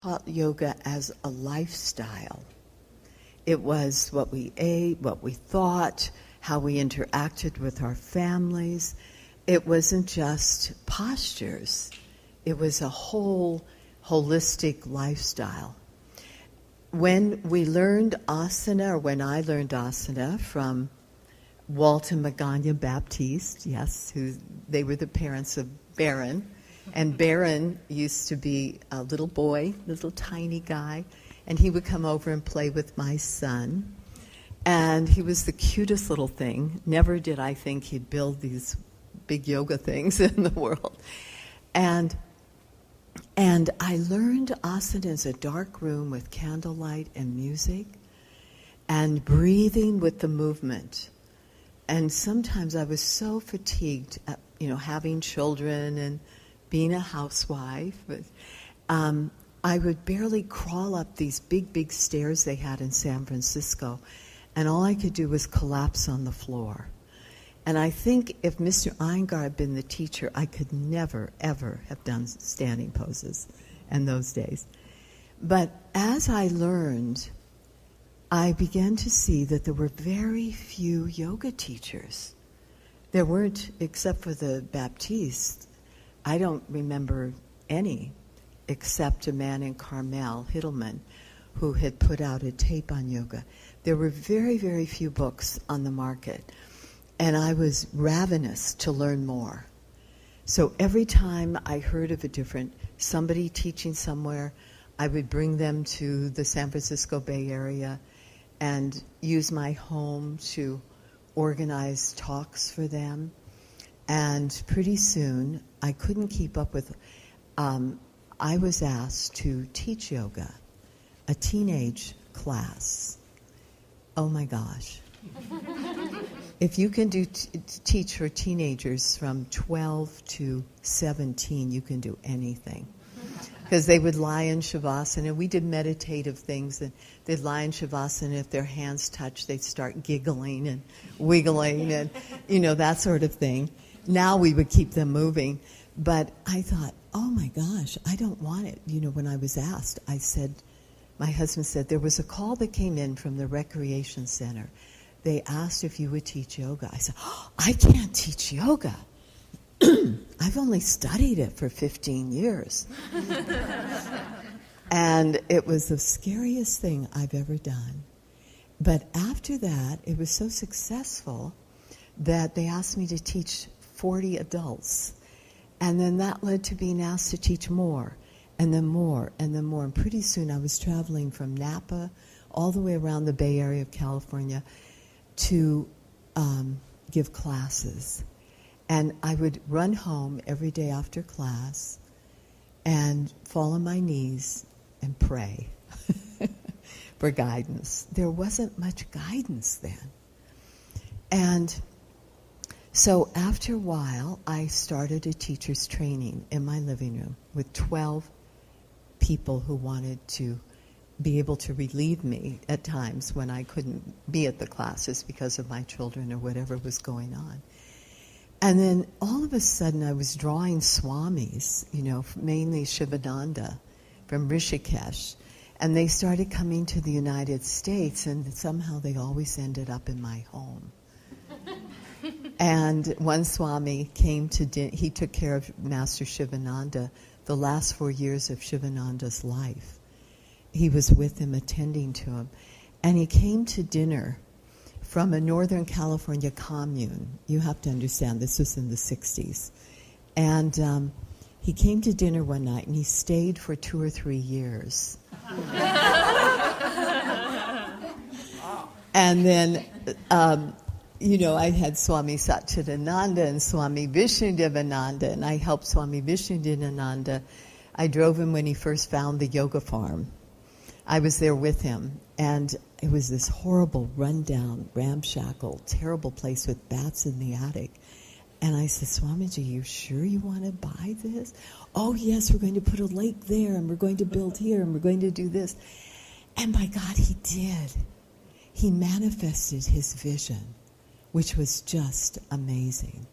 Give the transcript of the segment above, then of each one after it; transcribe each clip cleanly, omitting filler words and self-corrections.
taught yoga as a lifestyle. It was what we ate, what we thought, how we interacted with our families. It wasn't just postures. It was a whole holistic lifestyle. When we learned asana, or when I learned asana from Walton Magana Baptiste, yes, they were the parents of Baron. And Baron used to be a little boy, little tiny guy, and he would come over and play with my son. And he was the cutest little thing. Never did I think he'd build these big yoga things in the world. And I learned asana as a dark room with candlelight and music and breathing with the movement. And sometimes I was so fatigued, having children and being a housewife. I would barely crawl up these big, big stairs they had in San Francisco, and all I could do was collapse on the floor. And I think if Mr. Iyengar had been the teacher, I could never, ever have done standing poses in those days. But as I learned, I began to see that there were very few yoga teachers. There weren't, except for the Baptistes. I don't remember any, except a man in Carmel, Hittleman, who had put out a tape on yoga. There were very, very few books on the market, and I was ravenous to learn more. So every time I heard of somebody teaching somewhere, I would bring them to the San Francisco Bay Area and use my home to organize talks for them. And pretty soon, I couldn't keep up with, I was asked to teach yoga, a teenage class. Oh my gosh. If you can teach for teenagers from 12 to 17, you can do anything. Because they would lie in Shavasana. We did meditative things, and they'd lie in Shavasana. If their hands touched, they'd start giggling and wiggling and, that sort of thing. Now we would keep them moving. But I thought, oh my gosh, I don't want it. When I was asked, my husband said, there was a call that came in from the recreation center. They asked if you would teach yoga. I said, I can't teach yoga. I've only studied it for 15 years. And it was the scariest thing I've ever done. But after that, it was so successful that they asked me to teach 40 adults. And then that led to being asked to teach more, and then more, and then more. And pretty soon I was traveling from Napa all the way around the Bay Area of California to give classes. And I would run home every day after class and fall on my knees and pray for guidance. There wasn't much guidance then. And so after a while, I started a teacher's training in my living room with 12 people who wanted to be able to relieve me at times when I couldn't be at the classes because of my children or whatever was going on. And then all of a sudden I was drawing swamis, mainly Shivananda from Rishikesh. And they started coming to the United States, and somehow they always ended up in my home. And one Swami came he took care of Master Shivananda the last 4 years of Shivananda's life. He was with him, attending to him. And he came to dinner from a Northern California commune. You have to understand, this was in the 60s. And he came to dinner one night, and he stayed for 2 or 3 years. And then, I had Swami Satchidananda and Swami Vishnudevananda, and I helped Swami Vishnudevananda. I drove him when he first found the yoga farm. I was there with him, and it was this horrible, rundown, ramshackle, terrible place with bats in the attic. And I said, Swamiji, you sure you want to buy this? Oh, yes, we're going to put a lake there, and we're going to build here, and we're going to do this. And by God, he did. He manifested his vision, which was just amazing.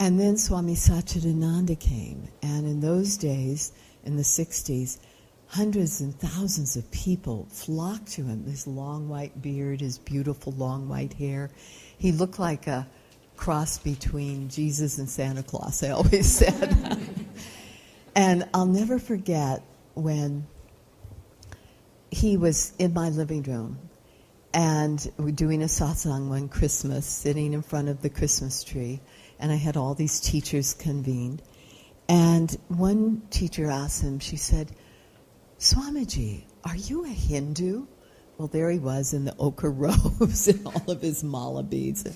And then Swami Satchidananda came, and in those days, in the 60s, hundreds and thousands of people flocked to him. His long white beard, his beautiful long white hair. He looked like a cross between Jesus and Santa Claus, I always said. And I'll never forget when he was in my living room and we're doing a satsang one Christmas, sitting in front of the Christmas tree, and I had all these teachers convened. And one teacher asked him, she said, "Swamiji, are you a Hindu?" Well, there he was in the ochre robes and all of his mala beads.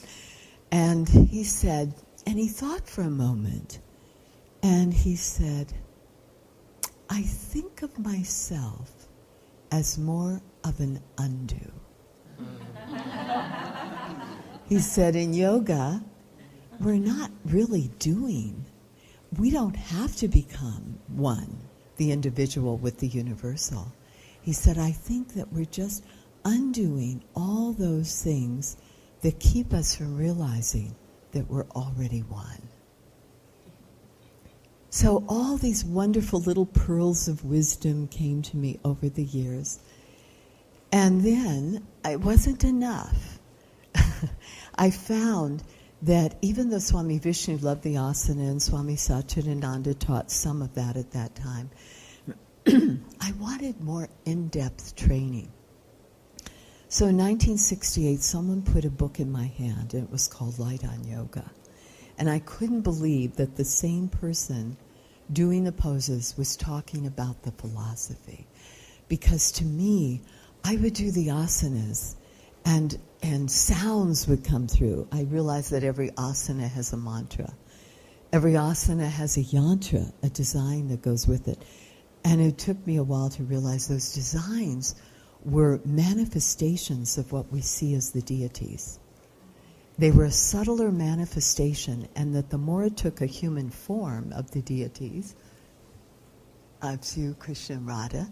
And he said, and he thought for a moment, and he said, "I think of myself as more of an undo." He said, in yoga, we're not really doing. We don't have to become one, the individual with the universal. He said, I think that we're just undoing all those things that keep us from realizing that we're already one. So all these wonderful little pearls of wisdom came to me over the years. And then it wasn't enough. I found that even though Swami Vishnu loved the asana and Swami Satchidananda taught some of that at that time, I wanted more in-depth training. So in 1968, someone put a book in my hand, and it was called Light on Yoga. And I couldn't believe that the same person doing the poses was talking about the philosophy. Because to me, I would do the asanas, and sounds would come through. I realized that every asana has a mantra. Every asana has a yantra, a design that goes with it. And it took me a while to realize those designs were manifestations of what we see as the deities. They were a subtler manifestation, and that the more it took a human form of the deities, of Shiva, Krishna, and Radha,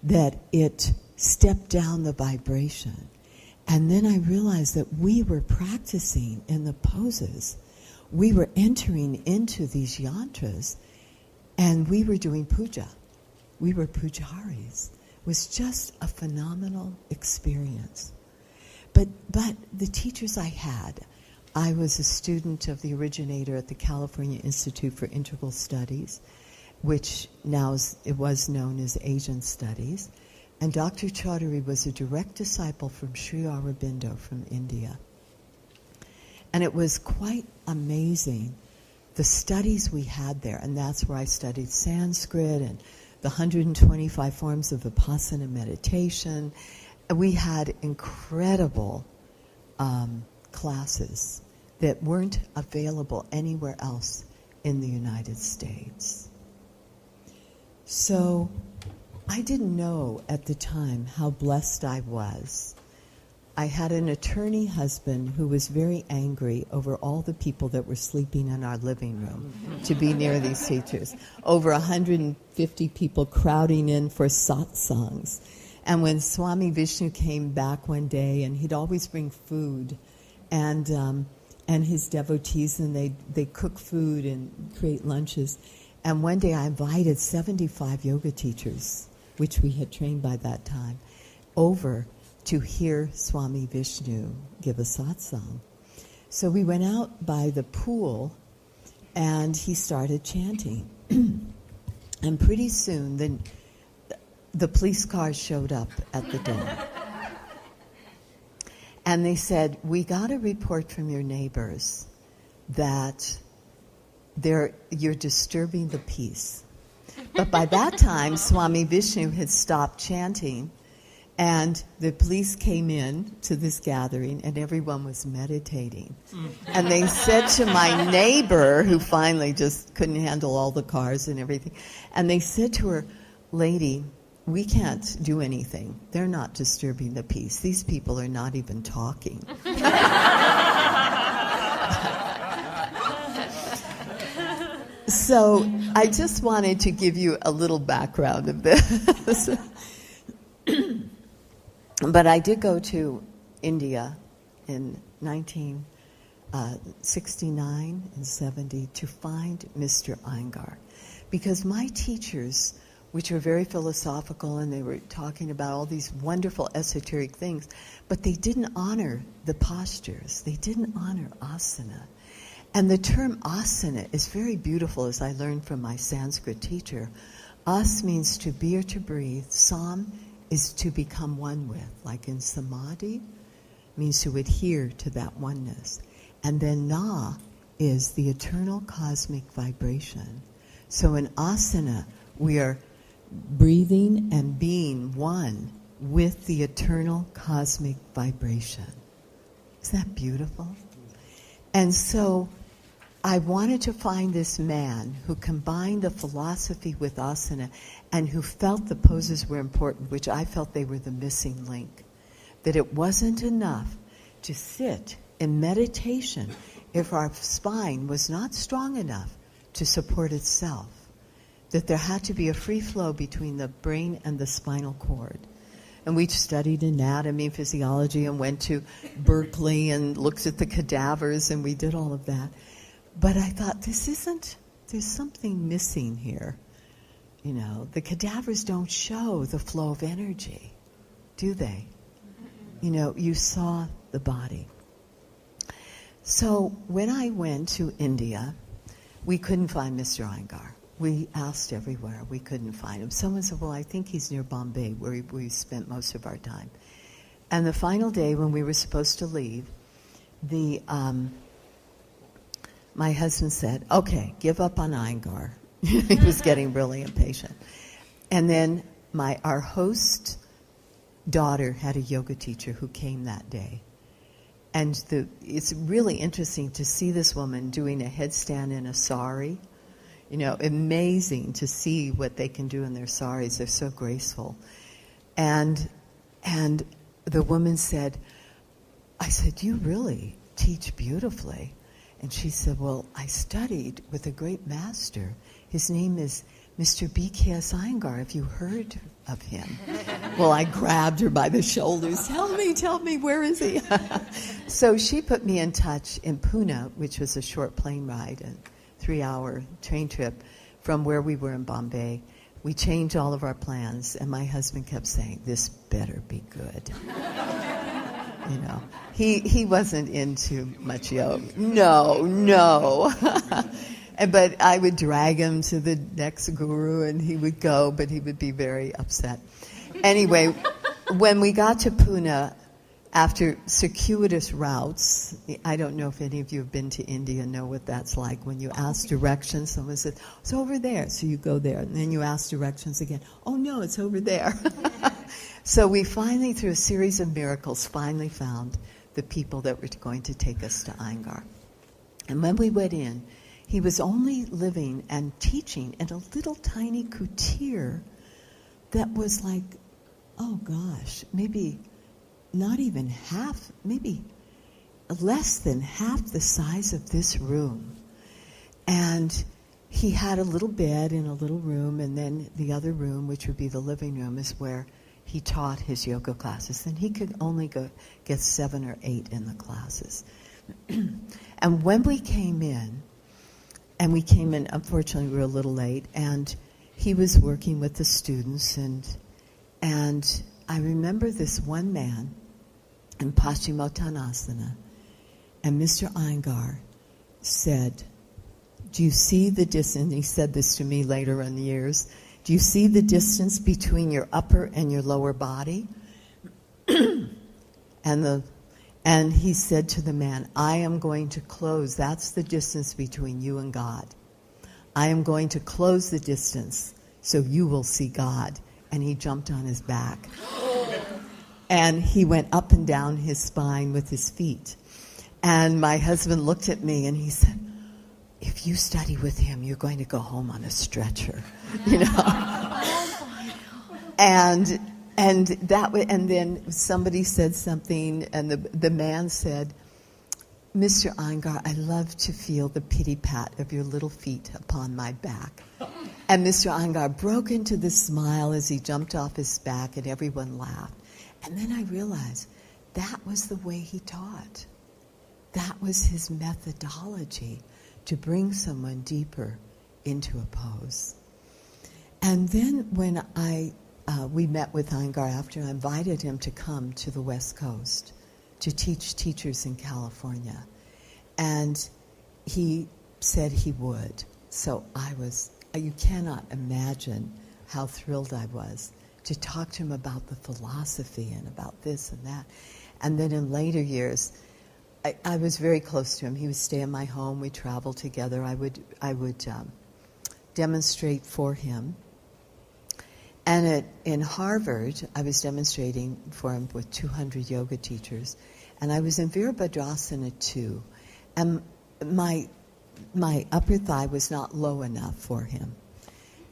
that it stepped down the vibration. And then I realized that we were practicing in the poses. We were entering into these yantras, and we were doing puja. We were pujaris. It was just a phenomenal experience. But the teachers I had, I was a student of the originator at the California Institute for Integral Studies, which now it was known as Asian Studies. And Dr. Chaudhary was a direct disciple from Sri Aurobindo from India. And it was quite amazing, the studies we had there. And that's where I studied Sanskrit and the 125 forms of Vipassana meditation. We had incredible classes that weren't available anywhere else in the United States. So I didn't know at the time how blessed I was. I had an attorney husband who was very angry over all the people that were sleeping in our living room to be near these teachers. Over 150 people crowding in for satsangs. And when Swami Vishnu came back one day, and he'd always bring food, and his devotees, and they cook food and create lunches. And one day I invited 75 yoga teachers, which we had trained by that time, over to hear Swami Vishnu give a satsang. So we went out by the pool, and he started chanting. And pretty soon, the police cars showed up at the door. And they said, "We got a report from your neighbors that you're disturbing the peace." But by that time, Swami Vishnu had stopped chanting, and the police came in to this gathering, and everyone was meditating. And they said to my neighbor, who finally just couldn't handle all the cars and everything, and they said to her, "Lady, we can't do anything. They're not disturbing the peace. These people are not even talking." So I just wanted to give you a little background of this. But I did go to India in 1969 and 70 to find Mr. Iyengar, because my teachers which were very philosophical, and they were talking about all these wonderful esoteric things, but they didn't honor the postures. They didn't honor asana. And the term asana is very beautiful, as I learned from my Sanskrit teacher. As means to be or to breathe. Sam is to become one with, like in samadhi, means to adhere to that oneness. And then na is the eternal cosmic vibration. So in asana, we are breathing and being one with the eternal cosmic vibration. Isn't that beautiful? And so I wanted to find this man who combined the philosophy with asana and who felt the poses were important, which I felt they were the missing link. That it wasn't enough to sit in meditation if our spine was not strong enough to support itself. That there had to be a free flow between the brain and the spinal cord. And we studied anatomy, physiology, and went to Berkeley and looked at the cadavers, and we did all of that. But I thought, there's something missing here. You know, the cadavers don't show the flow of energy, do they? You know, you saw the body. So when I went to India, we couldn't find Mr. Iyengar. We asked everywhere. We couldn't find him. Someone said, well, I think he's near Bombay, where we spent most of our time. And the final day when we were supposed to leave, my husband said, okay, give up on Iyengar. He was getting really impatient. And then our host daughter had a yoga teacher who came that day. And it's really interesting to see this woman doing a headstand in a sari. You know, amazing to see what they can do in their saris. They're so graceful. And the woman said, I said, you really teach beautifully. And she said, well, I studied with a great master. His name is Mr. B.K.S. Iyengar. Have you heard of him? Well, I grabbed her by the shoulders. Tell me, where is he? So she put me in touch in Pune, which was a short plane ride, a 3-hour train trip from where we were in Bombay. We changed all of our plans, and my husband kept saying, this better be good. You know, he wasn't into much yoga. No. But I would drag him to the next guru, and he would go, but he would be very upset. Anyway, when we got to Pune, after circuitous routes, I don't know if any of you have been to India and know what that's like. When you ask directions, someone says, it's over there, so you go there. And then you ask directions again. Oh, no, it's over there. So we finally, through a series of miracles, finally found the people that were going to take us to Iyengar. And when we went in, he was only living and teaching in a little tiny kutir that was like, oh gosh, maybe not even half, maybe less than half the size of this room. And he had a little bed in a little room, and then the other room, which would be the living room, is where he taught his yoga classes. And he could only get 7 or 8 in the classes. And when we came in, unfortunately we were a little late, and he was working with the students, and I remember this one man in Paschimottanasana, and Mr. Iyengar said, do you see the distance? He said this to me later in the years. Do you see the distance between your upper and your lower body? And he said to the man, I am going to close. That's the distance between you and God. I am going to close the distance so you will see God. And he jumped on his back. And he went up and down his spine with his feet. And my husband looked at me and he said, if you study with him, you're going to go home on a stretcher. You know? And then somebody said something, and the man said, Mr. Iyengar, I love to feel the pity-pat of your little feet upon my back. And Mr. Iyengar broke into this smile as he jumped off his back, and everyone laughed. And then I realized that was the way he taught. That was his methodology to bring someone deeper into a pose. And then when we met with Iyengar after, I invited him to come to the West Coast to teach teachers in California. And he said he would. So you cannot imagine how thrilled I was to talk to him about the philosophy and about this and that. And then in later years, I was very close to him. He would stay in my home. We traveled together. I would demonstrate for him. And in Harvard, I was demonstrating for him with 200 yoga teachers. And I was in Virabhadrasana 2. And my upper thigh was not low enough for him.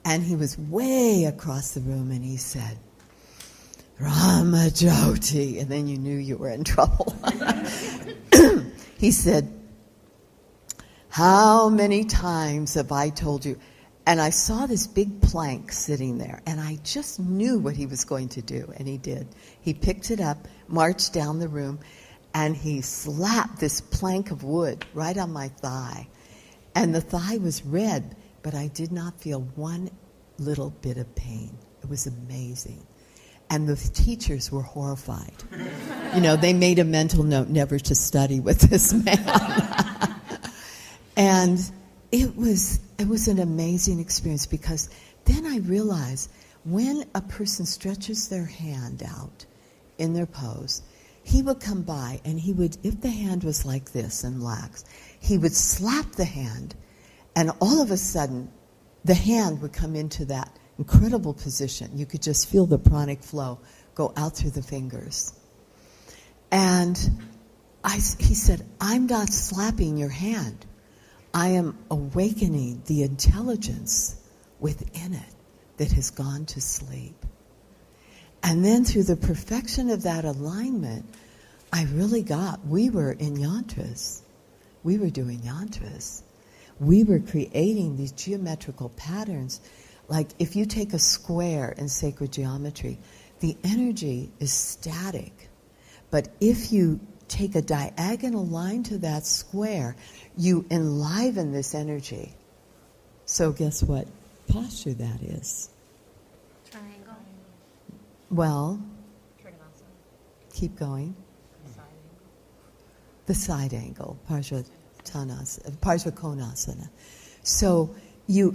And he was way across the room, and he said, Rama Jyoti. And then you knew you were in trouble. He said, how many times have I told you? And I saw this big plank sitting there, and I just knew what he was going to do, and he did. He picked it up, marched down the room, and he slapped this plank of wood right on my thigh. And the thigh was red, but I did not feel one little bit of pain. It was amazing. And the teachers were horrified. They made a mental note never to study with this man. And it was an amazing experience, because then I realized when a person stretches their hand out in their pose, he would come by and he would, if the hand was like this and lax, he would slap the hand, and all of a sudden the hand would come into that incredible position. You could just feel the pranic flow go out through the fingers. And he said, I'm not slapping your hand. I am awakening the intelligence within it that has gone to sleep. And then through the perfection of that alignment, I really we were in yantras. We were doing yantras. We were creating these geometrical patterns. Like if you take a square in sacred geometry, the energy is static. But if you take a diagonal line to that square, you enliven this energy. So guess what posture that is? Triangle. Well, keep going. The side angle, Parsvakonasana. So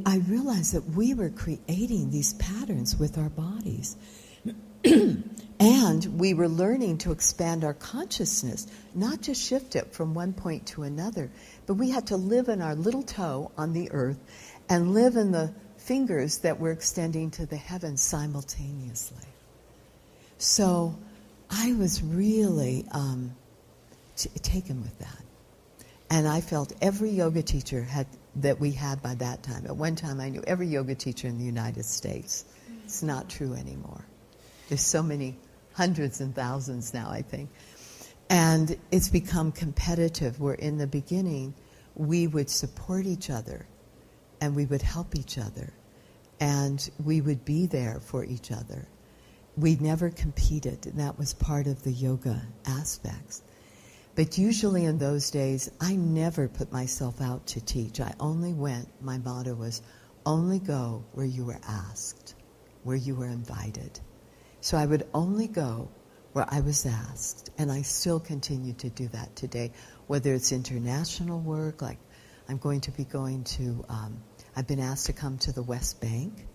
I realized that we were creating these patterns with our bodies. And we were learning to expand our consciousness, not just shift it from one point to another, but we had to live in our little toe on the earth and live in the fingers that were extending to the heavens simultaneously. So I was really taken with that. And I felt every yoga teacher that we had by that time. At one time, I knew every yoga teacher in the United States. It's not true anymore. There's so many, hundreds and thousands now, I think. And it's become competitive, where in the beginning, we would support each other, and we would help each other, and we would be there for each other. We never competed, and that was part of the yoga aspects. But usually in those days, I never put myself out to teach. I only went, my motto was, only go where you were asked, where you were invited. So I would only go where I was asked, and I still continue to do that today, whether it's international work, like I'm going to be going to, I've been asked to come to the West Bank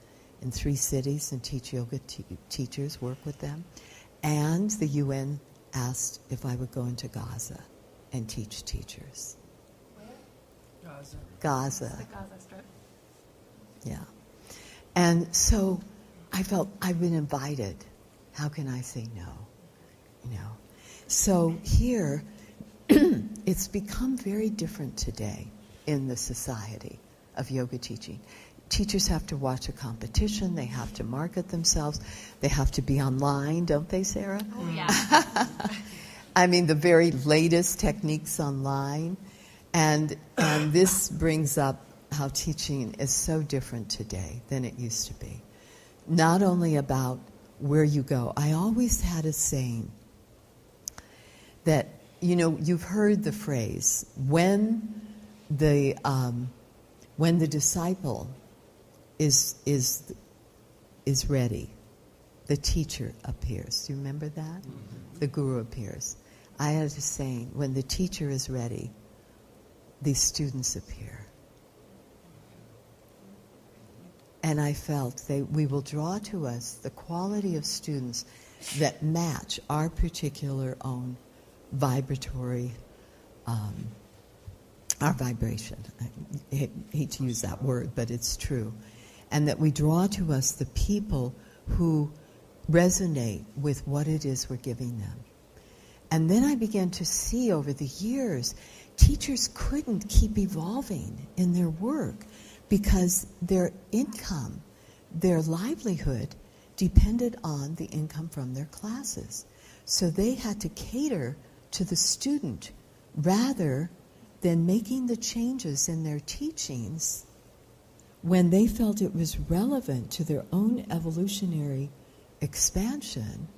in 3 cities and teach yoga teachers, work with them, and the UN asked if I would go into Gaza and teach teachers. Where? Gaza. The Gaza Strip. Yeah. And so I felt I've been invited. How can I say no? So here, it's become very different today in the society of yoga teaching. Teachers have to watch a competition. They have to market themselves. They have to be online, don't they, Sarah? Oh, yeah. I mean, the very latest techniques online. And this brings up how teaching is so different today than it used to be. Not only about where you go. I always had a saying that, you've heard the phrase, when the disciple is is ready, the teacher appears. Do you remember that? The guru appears. I had a saying, when the teacher is ready, the students appear. And I felt we will draw to us the quality of students that match our particular own vibratory, our vibration. I hate to use that word, but it's true. And that we draw to us the people who resonate with what it is we're giving them. And then I began to see over the years, teachers couldn't keep evolving in their work because their income, their livelihood, depended on the income from their classes. So they had to cater to the student rather than making the changes in their teachings when they felt it was relevant to their own evolutionary expansion.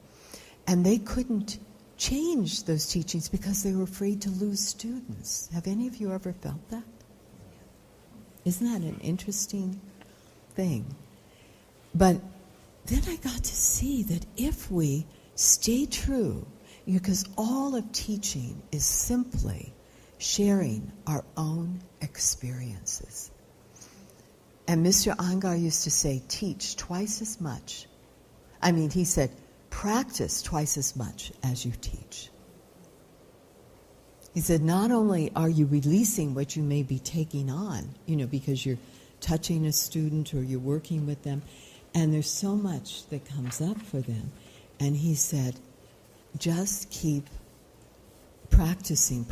And they couldn't change those teachings because they were afraid to lose students. Have any of you ever felt that? Isn't that an interesting thing? But then I got to see that if we stay true, because all of teaching is simply sharing our own experiences. And Mr. Iyengar used to say, teach twice as much. He said, practice twice as much as you teach. He said, not only are you releasing what you may be taking on, because you're touching a student or you're working with them, and there's so much that comes up for them. And he said, just keep practicing,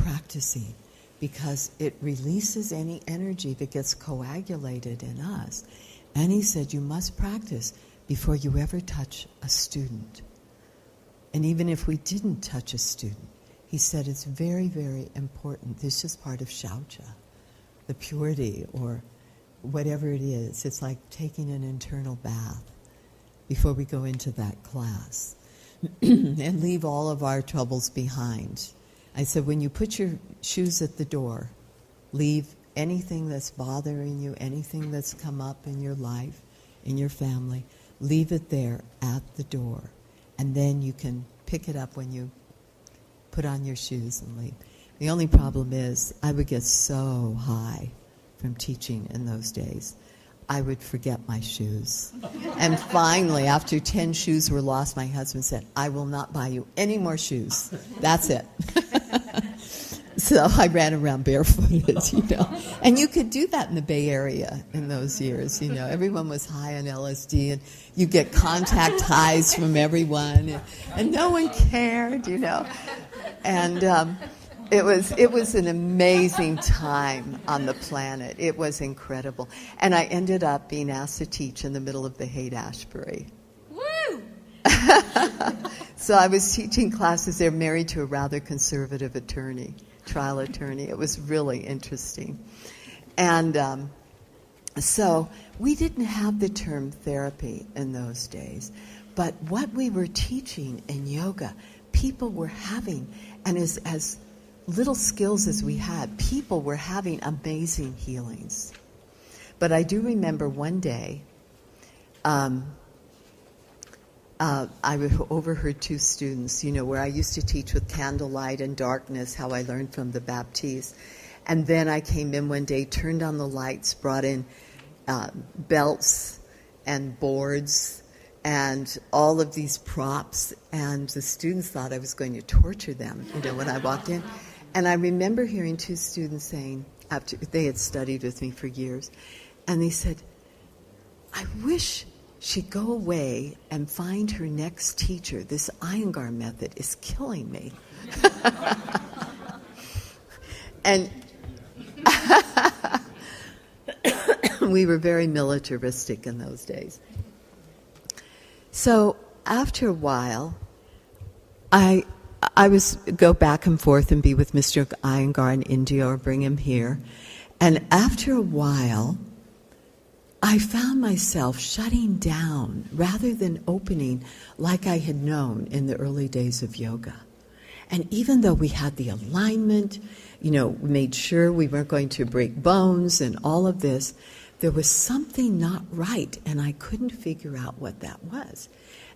because it releases any energy that gets coagulated in us. And he said, you must practice before you ever touch a student. And even if we didn't touch a student, he said it's very, very important. This is part of shaucha, the purity or whatever it is. It's like taking an internal bath before we go into that class and leave all of our troubles behind. I said, when you put your shoes at the door, leave anything that's bothering you, anything that's come up in your life, in your family, leave it there at the door. And then you can pick it up when you put on your shoes and leave. The only problem is I would get so high from teaching in those days. I would forget my shoes. And finally, after 10 shoes were lost, my husband said, I will not buy you any more shoes. That's it. So I ran around barefooted, And you could do that in the Bay Area in those years, Everyone was high on LSD, and you get contact highs from everyone, and no one cared, And it was an amazing time on the planet. It was incredible. And I ended up being asked to teach in the middle of the Haight-Ashbury. Woo! So I was teaching classes there, married to a rather conservative trial attorney. It was really interesting. And so we didn't have the term therapy in those days. But what we were teaching in yoga, people were having, and as little skills as we had, people were having amazing healings. But I do remember one day, I overheard two students, where I used to teach with candlelight and darkness, how I learned from the Baptiste. And then I came in one day, turned on the lights, brought in belts and boards and all of these props, and the students thought I was going to torture them, when I walked in. And I remember hearing two students saying, after they had studied with me for years, and they said, I wish she'd go away and find her next teacher. This Iyengar method is killing me. And we were very militaristic in those days. So after a while, I was go back and forth and be with Mr. Iyengar in India or bring him here. And after a while, I found myself shutting down rather than opening like I had known in the early days of yoga. And even though we had the alignment, we made sure we weren't going to break bones and all of this, there was something not right, and I couldn't figure out what that was.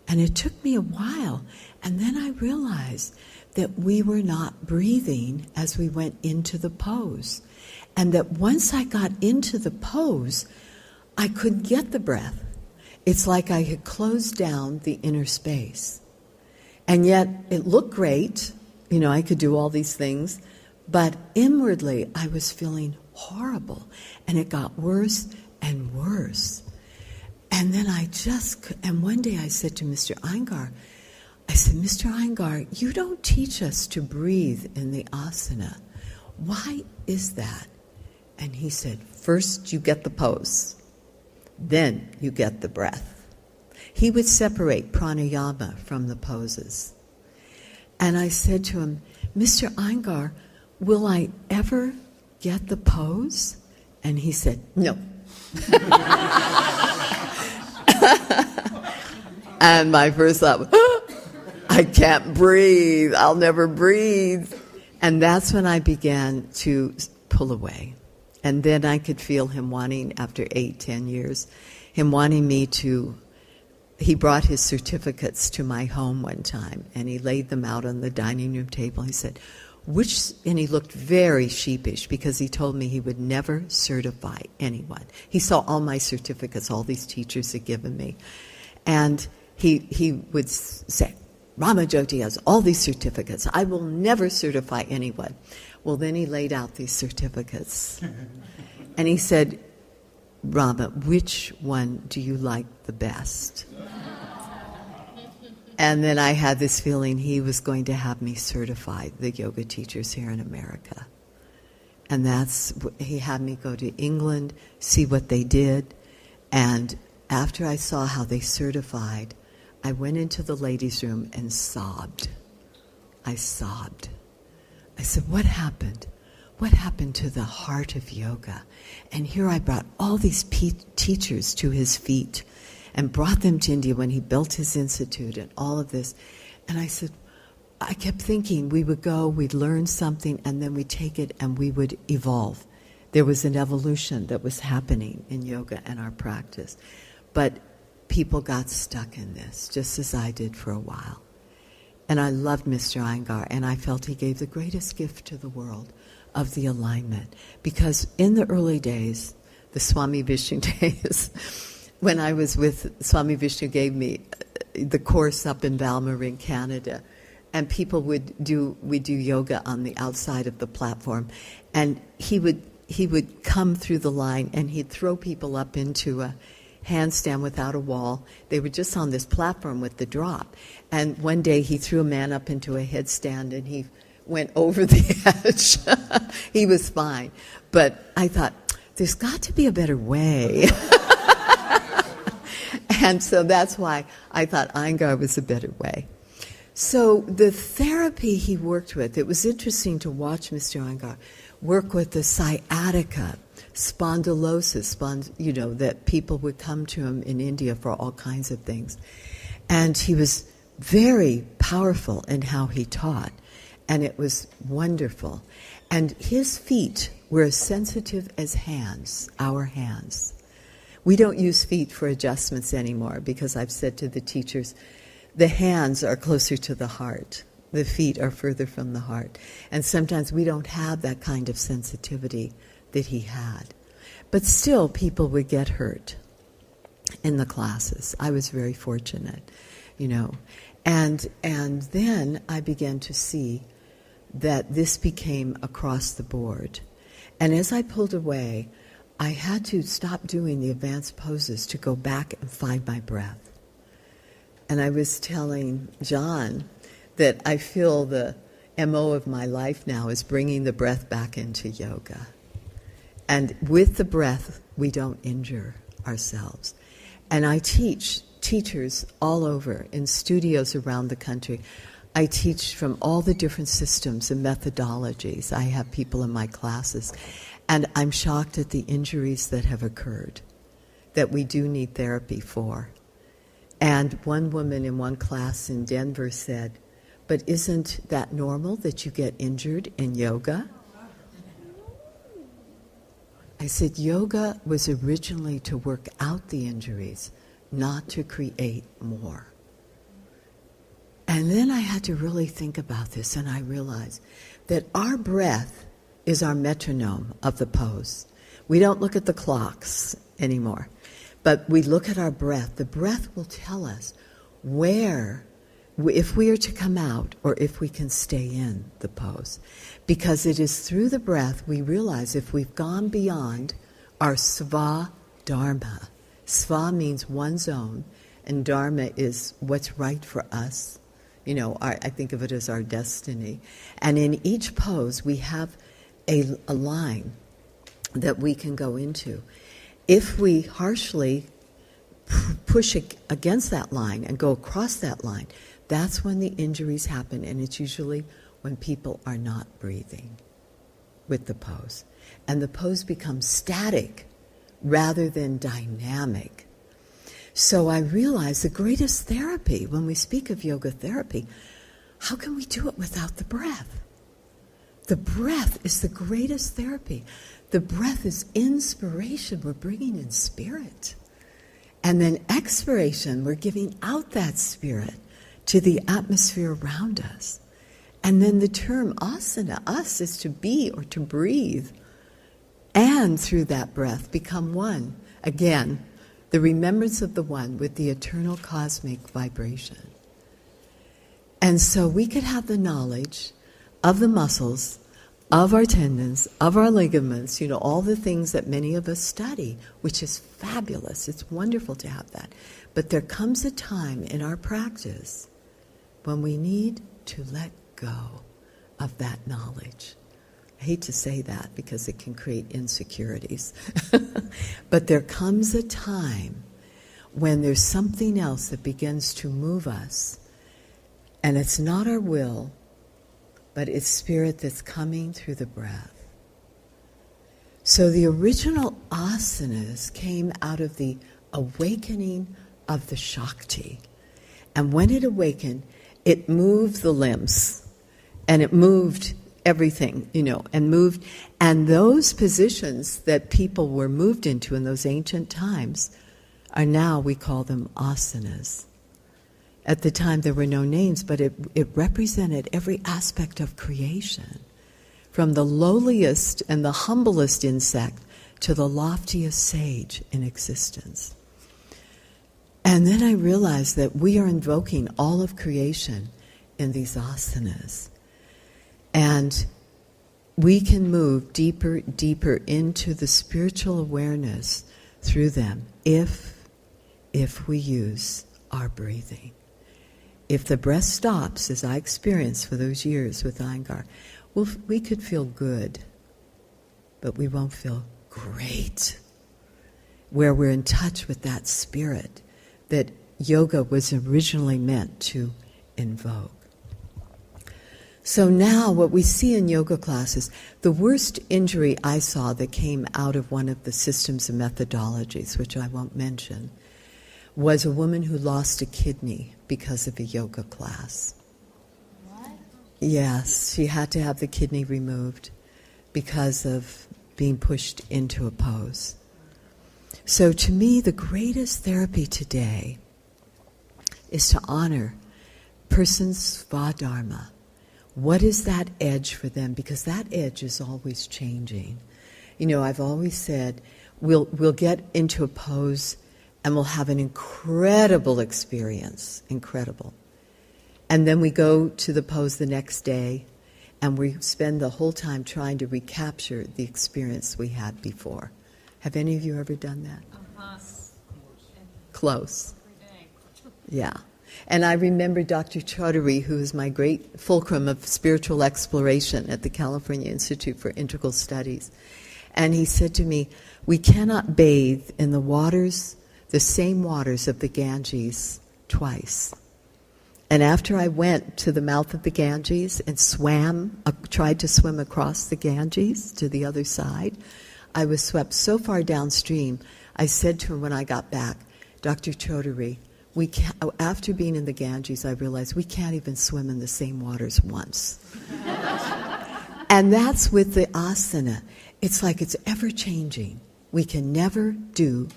And it took me a while, and then I realized that we were not breathing as we went into the pose. And that once I got into the pose, I couldn't get the breath. It's like I had closed down the inner space. And yet it looked great, I could do all these things, but inwardly I was feeling horrible, and it got worse and worse. And then and one day I said to Mr. Iyengar, I said, Mr. Iyengar, you don't teach us to breathe in the asana. Why is that? And he said, first you get the pose, then you get the breath. He would separate pranayama from the poses. And I said to him, Mr. Iyengar, will I ever get the pose? And he said, no. And my first thought was, I can't breathe. I'll never breathe. And that's when I began to pull away. And then I could feel him wanting, after 8-10 years, him wanting me to, he brought his certificates to my home one time, and he laid them out on the dining room table. He said, and he looked very sheepish because he told me he would never certify anyone. He saw all my certificates, all these teachers had given me. And he would say, Rama Jyoti has all these certificates. I will never certify anyone. Well, then he laid out these certificates. And he said, Rama, which one do you like the best? And then I had this feeling he was going to have me certify the yoga teachers here in America. And he had me go to England, see what they did. And after I saw how they certified, I went into the ladies' room and sobbed. I sobbed. I said, what happened? What happened to the heart of yoga? And here I brought all these teachers to his feet and brought them to India when he built his institute and all of this. And I kept thinking we would go, we'd learn something, and then we'd take it and we would evolve. There was an evolution that was happening in yoga and our practice. But people got stuck in this, just as I did for a while. And I loved Mr. Iyengar, and I felt he gave the greatest gift to the world of the alignment. Because in the early days, the Swami Vishnu days, when I was with Swami Vishnu gave me the course up in Valmarin, Canada, and people we'd do yoga on the outside of the platform, and he would come through the line and he'd throw people up into a handstand without a wall. They were just on this platform with the drop. And one day he threw a man up into a headstand and he went over the edge. He was fine. But I thought, there's got to be a better way. And so that's why I thought Iyengar was a better way. So the therapy he worked with, it was interesting to watch Mr. Iyengar work with the sciatica, spondylosis, that people would come to him in India for all kinds of things. And he was very powerful in how he taught, and it was wonderful. And his feet were as sensitive as hands, our hands. We don't use feet for adjustments anymore because I've said to the teachers, the hands are closer to the heart. The feet are further from the heart. And sometimes we don't have that kind of sensitivity that he had. But still, people would get hurt in the classes. I was very fortunate, And then I began to see that this became across the board. And as I pulled away, I had to stop doing the advanced poses to go back and find my breath. And I was telling John that I feel the MO of my life now is bringing the breath back into yoga. And with the breath, we don't injure ourselves. And I teach teachers all over in studios around the country. I teach from all the different systems and methodologies. I have people in my classes. And I'm shocked at the injuries that have occurred, that we do need therapy for. And one woman in one class in Denver said, but isn't that normal that you get injured in yoga? I said, yoga was originally to work out the injuries, not to create more. And then I had to really think about this, and I realized that our breath is our metronome of the pose. We don't look at the clocks anymore, but we look at our breath. The breath will tell us where, if we are to come out or if we can stay in the pose. Because it is through the breath we realize if we've gone beyond our sva dharma. Sva means one's own, and dharma is what's right for us. You know, I think of it as our destiny. And in each pose we have a line that we can go into. If we harshly push against that line and go across that line, that's when the injuries happen, and it's usually when people are not breathing with the pose. And the pose becomes static rather than dynamic. So I realized the greatest therapy, when we speak of yoga therapy, how can we do it without the breath? The breath is the greatest therapy. The breath is inspiration. We're bringing in spirit. And then expiration, we're giving out that spirit to the atmosphere around us. And then the term asana, us, is to be or to breathe. And through that breath, become one. Again, the remembrance of the one with the eternal cosmic vibration. And so we could have the knowledge of the muscles, of our tendons, of our ligaments, you know, all the things that many of us study, which is fabulous. It's wonderful to have that. But there comes a time in our practice when we need to let go of that knowledge. I hate to say that because it can create insecurities. But there comes a time when there's something else that begins to move us. And it's not our will, but it's spirit that's coming through the breath. So the original asanas came out of the awakening of the Shakti. And when it awakened, it moved the limbs. And it moved everything, you know, and moved. And those positions that people were moved into in those ancient times are now, we call them asanas. At the time there were no names, but it represented every aspect of creation, from the lowliest and the humblest insect to the loftiest sage in existence. And then I realized that we are invoking all of creation in these asanas. And we can move deeper, deeper into the spiritual awareness through them if we use our breathing. If the breath stops, as I experienced for those years with Iyengar, we could feel good, but we won't feel great. Where we're in touch with that spirit that yoga was originally meant to invoke. So now what we see in yoga classes, the worst injury I saw that came out of one of the systems and methodologies, which I won't mention, was a woman who lost a kidney because of a yoga class. What? Yes, she had to have the kidney removed because of being pushed into a pose. So to me, the greatest therapy today is to honor person's svadharma. What is that edge for them? Because that edge is always changing. You know, I've always said, we'll get into a pose and we'll have an incredible experience, incredible. And then we go to the pose the next day and we spend the whole time trying to recapture the experience we had before. Have any of you ever done that? Close. Yeah. And I remember Dr. Chaudhary, who is my great fulcrum of spiritual exploration at the California Institute for Integral Studies. And he said to me, we cannot bathe in the waters, the same waters of the Ganges twice. And after I went to the mouth of the Ganges and tried to swim across the Ganges to the other side, I was swept so far downstream, I said to him when I got back, Dr. Chaudhary, after being in the Ganges, I realized we can't even swim in the same waters once. And that's with the asana. It's like it's ever changing. We can never do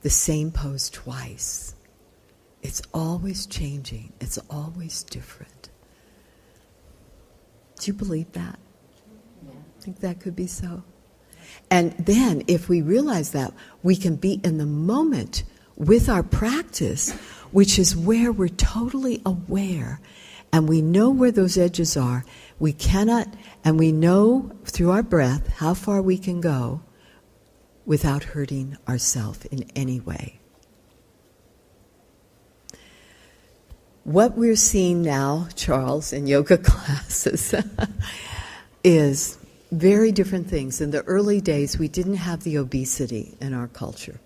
the same pose twice. It's always changing. It's always different. Do you believe that? Yeah. Think that could be so? And then if we realize that, we can be in the moment with our practice, which is where we're totally aware and we know where those edges are. We cannot, and we know through our breath how far we can go without hurting ourselves in any way. What we're seeing now, Charles, in yoga classes is very different things. In the early days, we didn't have the obesity in our culture.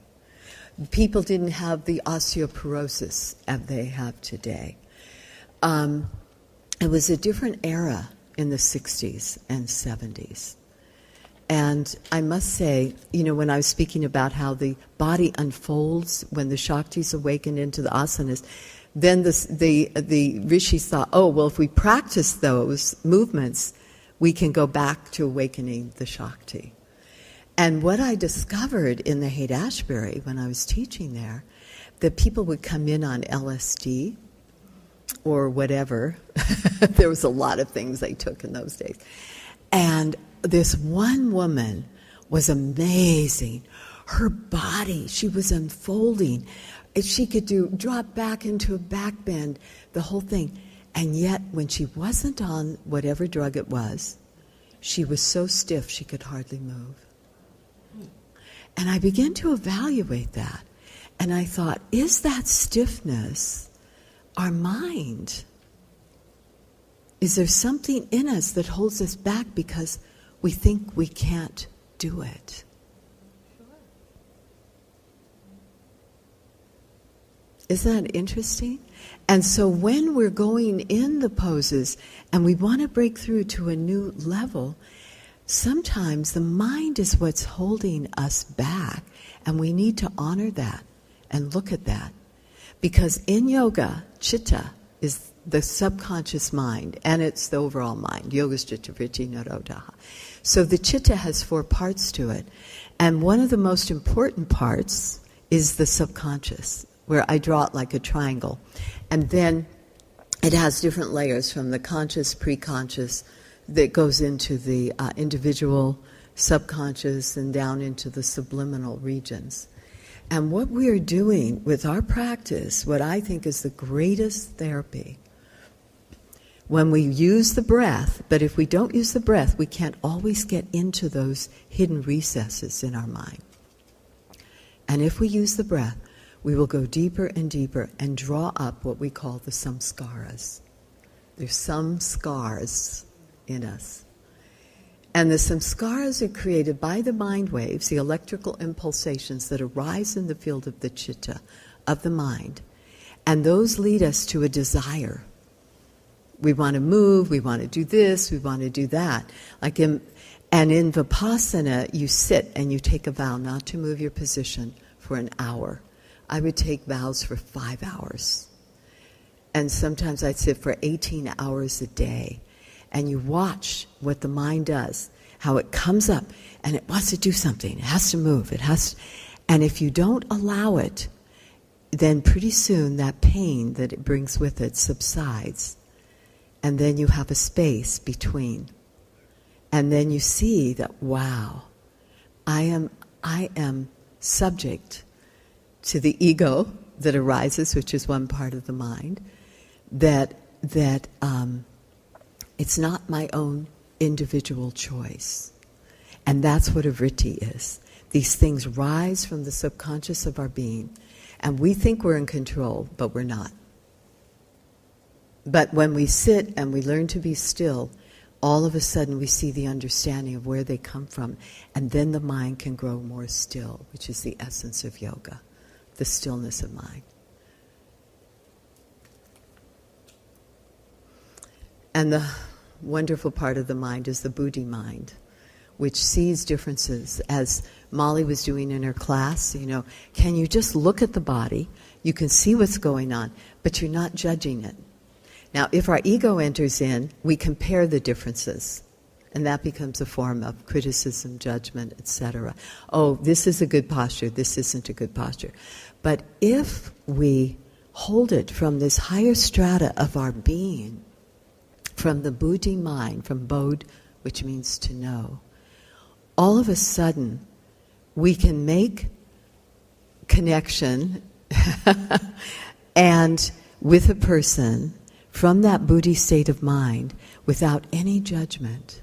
People didn't have the osteoporosis as they have today. It was a different era in the 60s and 70s. And I must say, when I was speaking about how the body unfolds when the Shaktis awaken into the asanas, then the rishis thought, if we practice those movements, we can go back to awakening the Shakti. And what I discovered in the Haight-Ashbury when I was teaching there, that people would come in on LSD or whatever. There was a lot of things they took in those days. And this one woman was amazing. Her body, she was unfolding. She could drop back into a back bend, the whole thing. And yet, when she wasn't on whatever drug it was, she was so stiff she could hardly move. And I began to evaluate that. And I thought, is that stiffness our mind? Is there something in us that holds us back because we think we can't do it? Isn't that interesting? And so when we're going in the poses and we want to break through to a new level, sometimes the mind is what's holding us back, and we need to honor that and look at that. Because in yoga, chitta is the subconscious mind, and it's the overall mind. Yoga's chitta vritti nirodha. So the chitta has 4 parts to it, and one of the most important parts is the subconscious, where I draw it like a triangle. And then it has different layers from the conscious, pre-conscious, that goes into the individual, subconscious, and down into the subliminal regions. And what we are doing with our practice, what I think is the greatest therapy, when we use the breath, but if we don't use the breath, we can't always get into those hidden recesses in our mind. And if we use the breath, we will go deeper and deeper and draw up what we call the samskaras. There's some scars in us. And the samskaras are created by the mind waves, the electrical impulsations that arise in the field of the chitta, of the mind. And those lead us to a desire. We want to move, we want to do this, we want to do that. And in Vipassana, you sit and you take a vow not to move your position for an hour. I would take vows for 5 hours. And sometimes I'd sit for 18 hours a day. And you watch what the mind does, how it comes up, and it wants to do something. It has to move. And if you don't allow it, then pretty soon that pain that it brings with it subsides. And then you have a space between. And then you see that, wow, I am subject to the ego that arises, which is one part of the mind, that it's not my own individual choice. And that's what a vritti is. These things rise from the subconscious of our being, and we think we're in control, but we're not. But when we sit and we learn to be still, all of a sudden we see the understanding of where they come from, and then the mind can grow more still, which is the essence of yoga. The stillness of mind. And the wonderful part of the mind is the buddhi mind, which sees differences. As Molly was doing in her class, can you just look at the body? You can see what's going on, but you're not judging it. Now, if our ego enters in, we compare the differences. And that becomes a form of criticism, judgment, etc. Oh, this is a good posture, this isn't a good posture. But if we hold it from this higher strata of our being, from the buddhi mind, from bodh, which means to know, all of a sudden we can make connection and with a person from that buddhi state of mind without any judgment.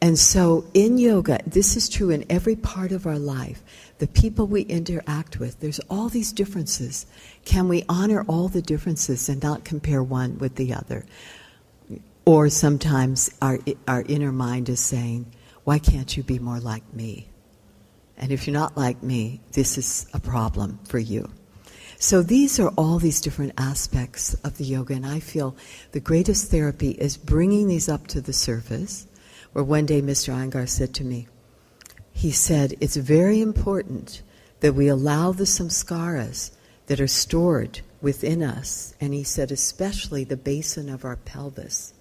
And so in yoga, this is true in every part of our life. The people we interact with, there's all these differences. Can we honor all the differences and not compare one with the other? Or sometimes our inner mind is saying, why can't you be more like me? And if you're not like me, this is a problem for you. So these are all these different aspects of the yoga, and I feel the greatest therapy is bringing these up to the surface. Where one day Mr. Iyengar said to me, he said, it's very important that we allow the samskaras that are stored within us, and he said especially the basin of our pelvis,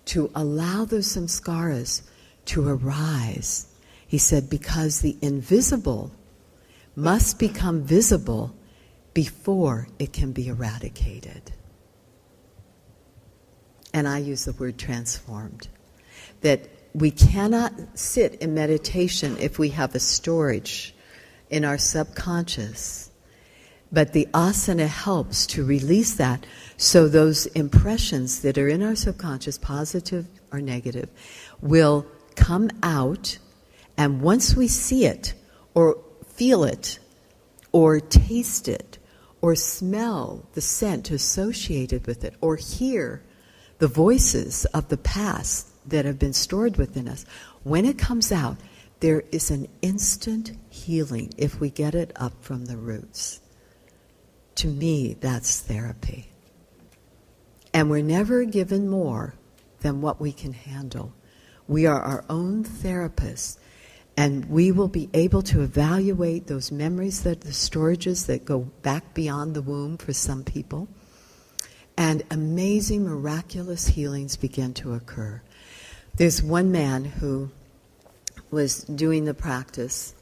to allow those samskaras to arise. He said, because the invisible must become visible before it can be eradicated. And I use the word transformed. That we cannot sit in meditation if we have a storage in our subconscious. But the asana helps to release that, so those impressions that are in our subconscious, positive or negative, will come out, and once we see it, or feel it, or taste it, or smell the scent associated with it, or hear the voices of the past that have been stored within us, when it comes out, there is an instant healing if we get it up from the roots. To me, that's therapy. And we're never given more than what we can handle. We are our own therapists, and we will be able to evaluate those memories, that the storages that go back beyond the womb for some people, and amazing, miraculous healings begin to occur. There's one man who was doing the practice,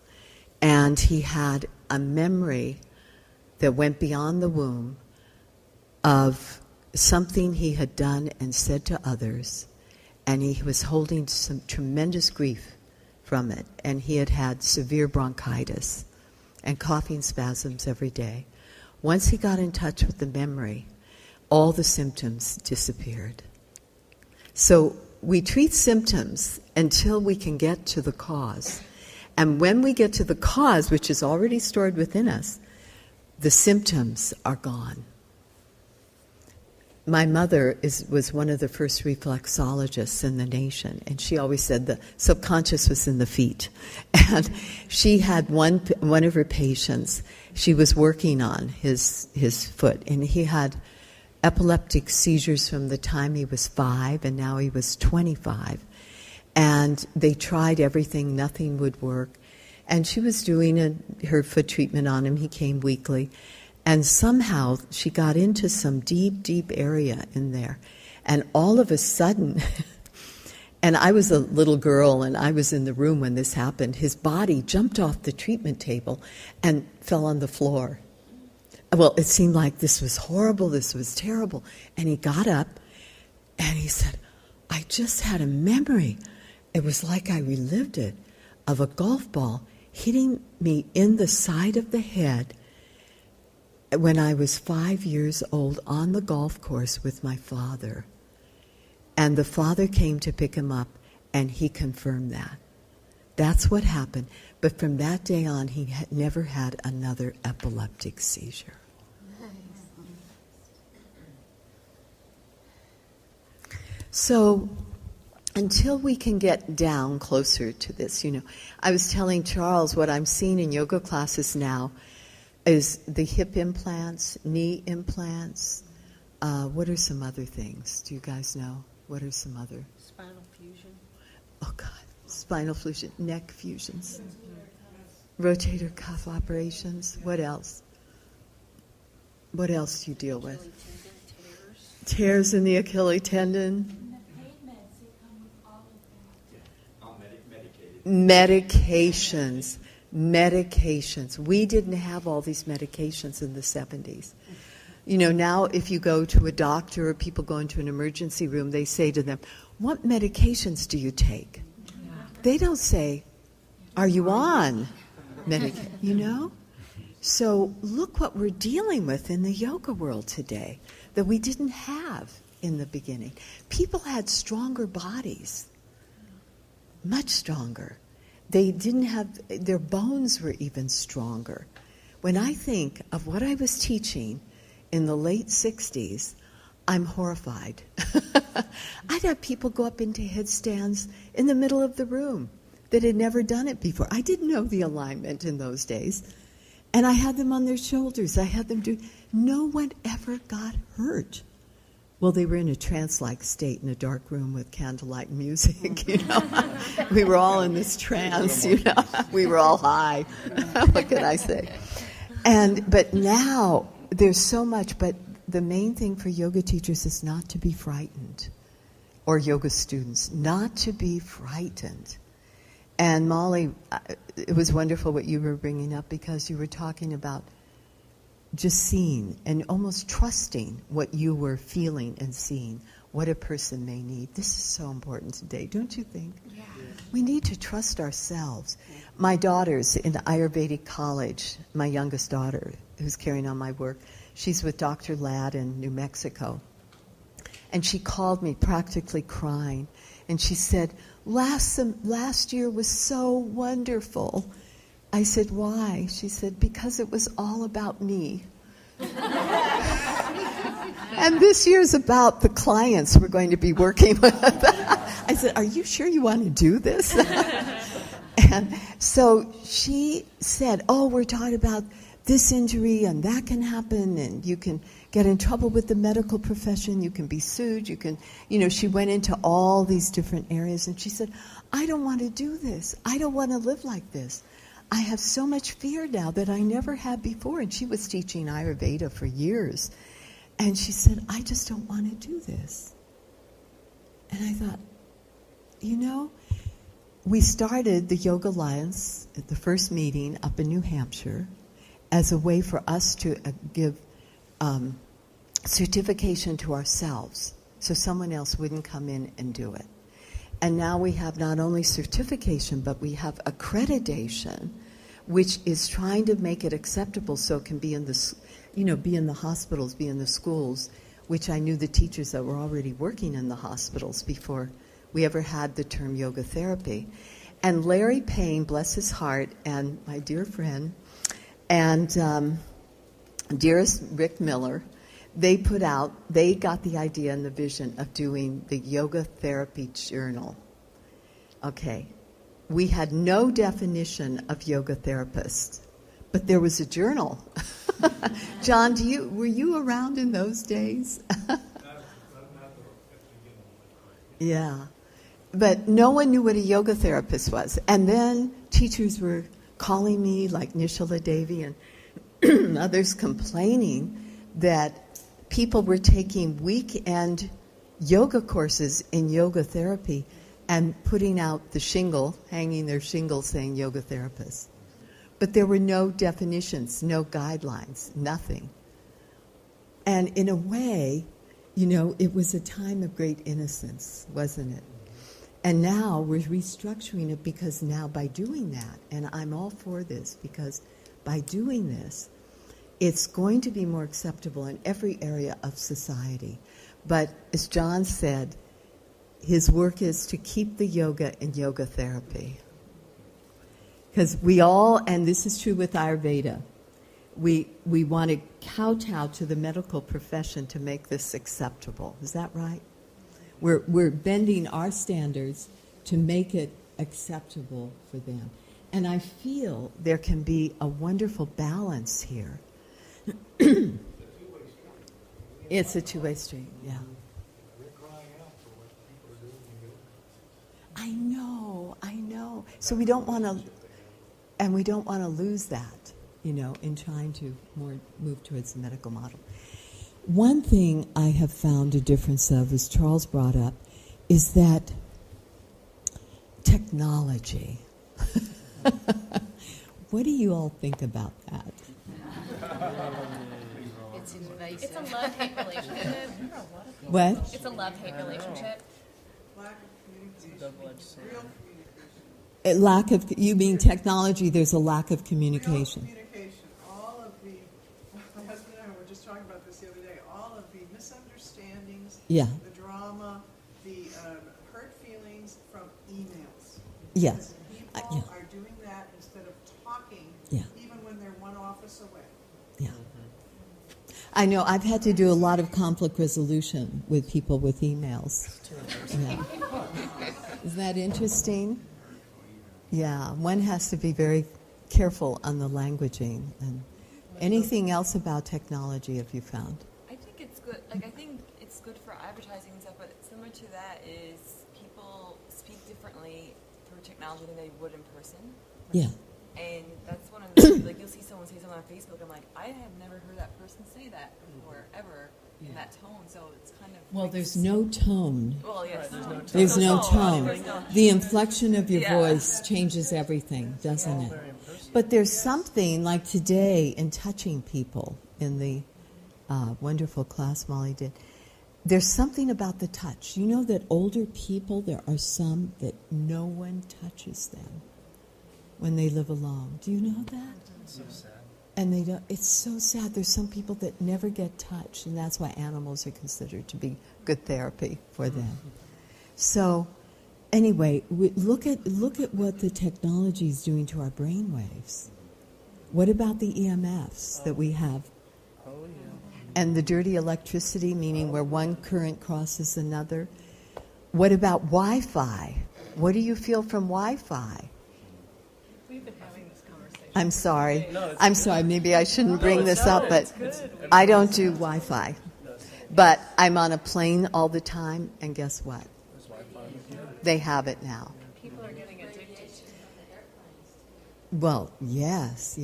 and he had a memory that went beyond the womb of something he had done and said to others, and he was holding some tremendous grief from it, and he had had severe bronchitis and coughing spasms every day. Once he got in touch with the memory, all the symptoms disappeared. So we treat symptoms until we can get to the cause. And when we get to the cause, which is already stored within us, the symptoms are gone. My mother was one of the first reflexologists in the nation, and she always said the subconscious was in the feet. And she had one of her patients, she was working on his foot, and he had epileptic seizures from the time he was 5, and now he was 25. And they tried everything, nothing would work. And she was doing her foot treatment on him. He came weekly. And somehow she got into some deep, deep area in there. And all of a sudden, and I was a little girl and I was in the room when this happened, his body jumped off the treatment table and fell on the floor. Well, it seemed like this was horrible, this was terrible. And he got up and he said, I just had a memory. It was like I relived it, of a golf ball hitting me in the side of the head when I was 5 years old on the golf course with my father. And the father came to pick him up, and he confirmed that. That's what happened. But from that day on, he had never had another epileptic seizure. So until we can get down closer to this, I was telling Charles what I'm seeing in yoga classes now is the hip implants, knee implants. What are some other things? Do you guys know? What are some other? Spinal fusion. Oh, God. Spinal fusion, neck fusions. Rotator cuff operations. What else? What else do you deal with? Tears. Tears in the Achilles tendon. And the pain meds that come Medications. We didn't have all these medications in the 70s. You know, now if you go to a doctor or people go into an emergency room, they say to them, "What medications do you take?" They don't say, "Are you on medication?" You know? So look what we're dealing with in the yoga world today that we didn't have in the beginning. People had stronger bodies, much stronger. They didn't have, their bones were even stronger. When I think of what I was teaching in the late 60s, I'm horrified. I'd have people go up into headstands in the middle of the room that had never done it before. I didn't know the alignment in those days. And I had them on their shoulders. I had them do, no one ever got hurt. Well, they were in a trance-like state in a dark room with candlelight music, you know. We were all in this trance, you know. We were all high. What can I say? But now there's so much, but the main thing for yoga teachers is not to be frightened, or yoga students, not to be frightened. And Molly, it was wonderful what you were bringing up, because you were talking about just seeing and almost trusting what you were feeling and seeing, what a person may need. This is so important today, don't you think? Yeah. We need to trust ourselves. My daughter's in Ayurvedic college, my youngest daughter, who's carrying on my work. She's with Dr. Ladd in New Mexico. And she called me practically crying. And she said, last year was so wonderful. I said, why? She said, because it was all about me. And this year's about the clients we're going to be working with. I said, are you sure you want to do this? And so she said, oh, we're talking about this injury and that can happen and you can get in trouble with the medical profession, you can be sued, you can, she went into all these different areas and she said, I don't want to do this. I don't want to live like this. I have so much fear now that I never had before. And she was teaching Ayurveda for years. And she said, I just don't want to do this. And I thought, we started the Yoga Alliance at the first meeting up in New Hampshire as a way for us to give certification to ourselves so someone else wouldn't come in and do it. And now we have not only certification, but we have accreditation, which is trying to make it acceptable so it can be in the, be in the hospitals, be in the schools, which I knew the teachers that were already working in the hospitals before we ever had the term yoga therapy. And Larry Payne, bless his heart, and my dear friend, and dearest Rick Miller, they got the idea and the vision of doing the yoga therapy journal. Okay. We had no definition of yoga therapist, but there was a journal. John, were you around in those days? Yeah. But no one knew what a yoga therapist was. And then teachers were calling me, like Nishala Devi and others, complaining that people were taking weekend yoga courses in yoga therapy and putting out the shingle, hanging their shingle saying yoga therapist. But there were no definitions, no guidelines, nothing. And in a way, it was a time of great innocence, wasn't it? And now we're restructuring it because now by doing that, and I'm all for this, because by doing this, it's going to be more acceptable in every area of society. But as John said, his work is to keep the yoga in yoga therapy. Because we all, and this is true with Ayurveda, we want to kowtow to the medical profession to make this acceptable. Is that right? We're bending our standards to make it acceptable for them. And I feel there can be a wonderful balance here. It's a two-way street, yeah. I know. So we don't want to lose that, in trying to more move towards the medical model. One thing I have found a difference of, as Charles brought up, is that technology. What do you all think about that? It's invasive. It's a love-hate relationship. What? It's a love-hate relationship. Lack of communication. Real communication. A lack of, you mean technology, there's a lack of communication. Real communication. All of the, my husband and I were just talking about this the other day, all of the misunderstandings, Yeah. the drama, the hurt feelings from emails. Yes. People Yeah. are doing that instead of talking, Yeah. even when they're one office away. Yeah. I know I've had to do a lot of conflict resolution with people with emails. Yeah. Isn't that interesting? Yeah, one has to be very careful on the languaging. And anything else about technology have you found? I think it's good. Like, I think it's good for advertising and stuff, but similar to that is people speak differently through technology than they would in person. Yeah. And that's one of the, like, you'll see someone say something on Facebook, I'm like, I have never heard that person say that before, ever, in that tone, so it's kind of... Well, there's no tone. Well, yes. There's no tone. There's no- The inflection of your Yeah. voice changes everything, doesn't it? But there's something like today in touching people in the wonderful class Molly did. There's something about the touch. You know that older people, there are some that no one touches them when they live alone. Do you know that? It's so sad. And they don't. It's so sad. There's some people that never get touched, and that's why animals are considered to be good therapy for them. So, anyway, look at what the technology is doing to our brain waves. What about the EMFs that we have? Oh, yeah. And the dirty electricity, meaning where one current crosses another. What about Wi-Fi? What do you feel from Wi-Fi? We've been having this conversation. I'm sorry. No, it's I'm good. sorry. Maybe I shouldn't bring it's this not. up, but It's good. I don't do Wi-Fi. But I'm on a plane all the time, and guess what? There's Wi-Fi. They have it now. People are getting addicted to Well, yes.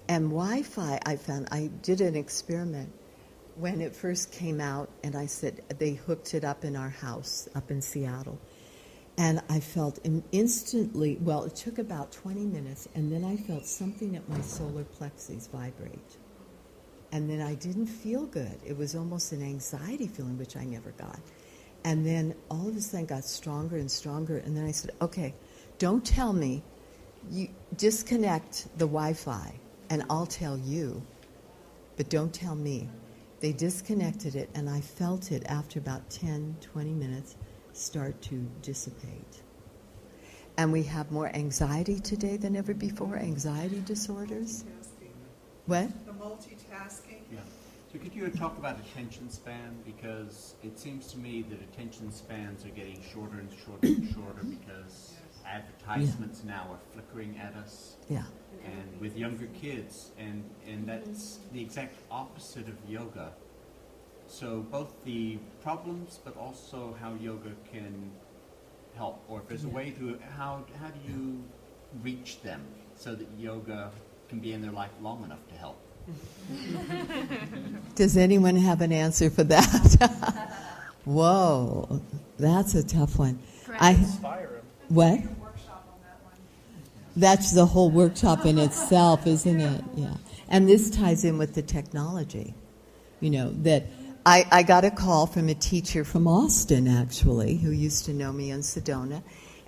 And Wi-Fi, I found, I did an experiment when it first came out, and I said, they hooked it up in our house up in Seattle. And I felt instantly, well, it took about 20 minutes, and then I felt something at my solar plexus vibrate. And then I didn't feel good. It was almost an anxiety feeling, which I never got. And then all of a sudden got stronger and stronger. And then I said, okay, don't tell me. You disconnect the Wi-Fi, and I'll tell you. But don't tell me. They disconnected it, and I felt it after about 10, 20 minutes start to dissipate. And we have more anxiety today than ever before, anxiety disorders. Multitasking. What? The multitasking. Yeah. So could you talk about attention span? Because it seems to me that attention spans are getting shorter and shorter and shorter because advertisements now are flickering at us. Yeah. And with younger kids, and that's the exact opposite of yoga. So both the problems, but also how yoga can help, or if there's a way to, how do you reach them so that yoga can be in their life long enough to help? Does anyone have an answer for that? Whoa, that's a tough one. Inspire them. What? That's the whole workshop in itself, isn't it? Yeah. And this ties in with the technology. You know, that I got a call from a teacher from Austin, actually, who used to know me in Sedona,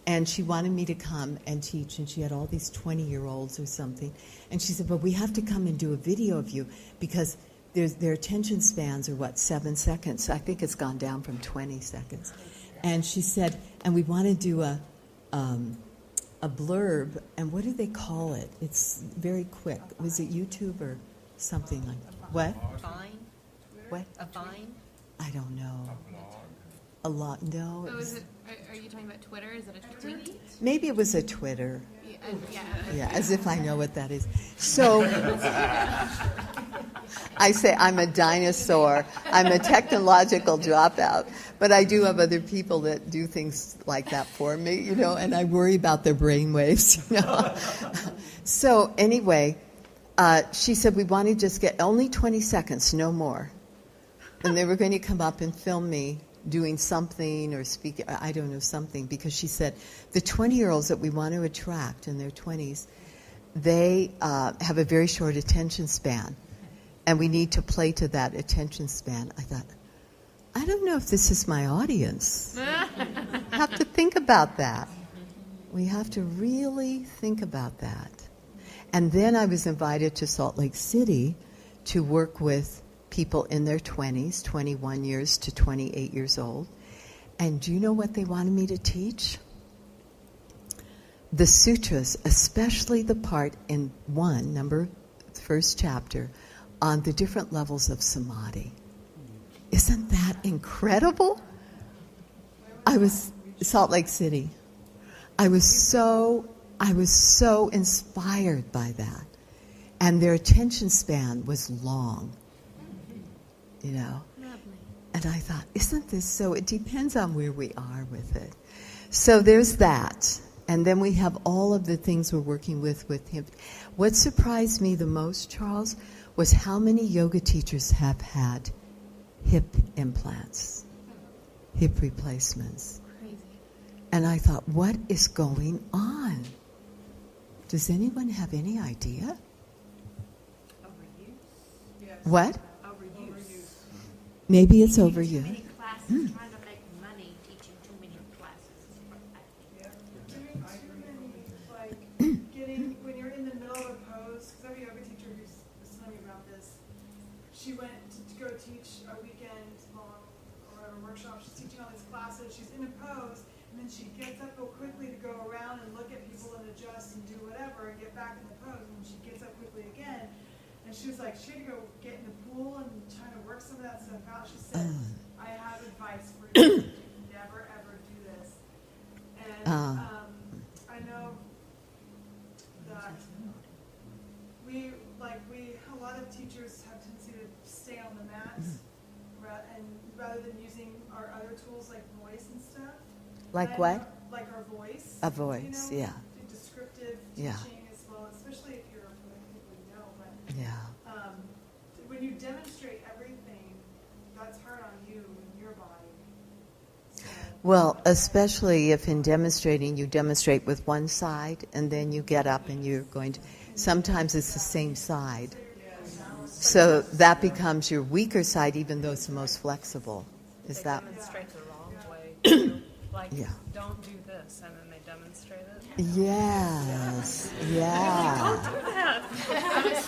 and she wanted me to come and teach, and she had all these 20-year-olds or something. And she said, but we have to come and do a video of you because their attention spans are, 7 seconds? I think it's gone down from 20 seconds. And she said, and we want to do a blurb, and what do they call it? It's very quick. Was it YouTube or something like that? What? Vine? What? A vine? I don't know. A lot. No. Oh, is it? Are you talking about Twitter? Is it a tweet? Maybe it was a Twitter. Yeah. Yeah, as if I know what that is. So I say I'm a dinosaur. I'm a technological dropout. But I do have other people that do things like that for me, you know, and I worry about their brainwaves, you know. So anyway, she said we want to just get only 20 seconds, no more. And they were going to come up and film me doing something or speaking, I don't know, something, because she said the 20-year-olds that we want to attract in their 20s, they have a very short attention span, and we need to play to that attention span. I thought, I don't know if this is my audience. I have to think about that. We have to really think about that. And then I was invited to Salt Lake City to work with people in their 20s, 21 years to 28 years old. And do you know what they wanted me to teach? The sutras, especially the part in first chapter, on the different levels of samadhi. Isn't that incredible? I was Salt Lake City. I was so inspired by that. And their attention span was long. You know? Lovely. And I thought, isn't this so? It depends on where we are with it. So there's that. And then we have all of the things we're working with him. What surprised me the most, Charles, was how many yoga teachers have had hip implants, hip replacements. Crazy. And I thought, what is going on? Does anyone have any idea? Yes. What? Overuse. Maybe it's Too overuse. many classes, trying to make money teaching too many classes. Yeah. Doing too many, like, when you're in the middle of a pose, because I have a yoga teacher who was telling me about this. She went to go teach a weekend long or a workshop. She's teaching all these classes. She's in a pose, and then she gets up real quickly to go around and look at people and adjust and do whatever and get back in the pose. And she gets up quickly again. And she was like, she had to go get in the pool and try to work some of that stuff out. She said, I have advice for you. Never, ever do this. And I know that a lot of teachers have tendency to stay on the mats rather than using our other tools like voice and stuff. Like And, what? Like our voice. A voice, you know, yeah. Descriptive Yeah. teaching as well, especially if you're people you know. But Yeah. when you demonstrate everything, that's hard on you and your body. So, Well, especially if in demonstrating, you demonstrate with one side, and then you get up and you're going to... Sometimes it's the same side. So that becomes your weaker side, even though it's the most flexible. Is They that... demonstrate the wrong way. Too. Like, Yeah. don't do this, and then they demonstrate it. Yes. Yeah. Do that.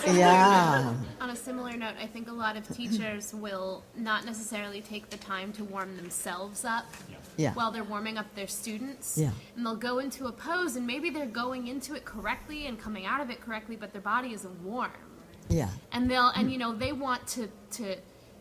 Yeah. On a similar note, I think a lot of teachers will not necessarily take the time to warm themselves up Yeah. while they're warming up their students. Yeah. And they'll go into a pose, and maybe they're going into it correctly and coming out of it correctly, but their body isn't warm. Yeah. And they want to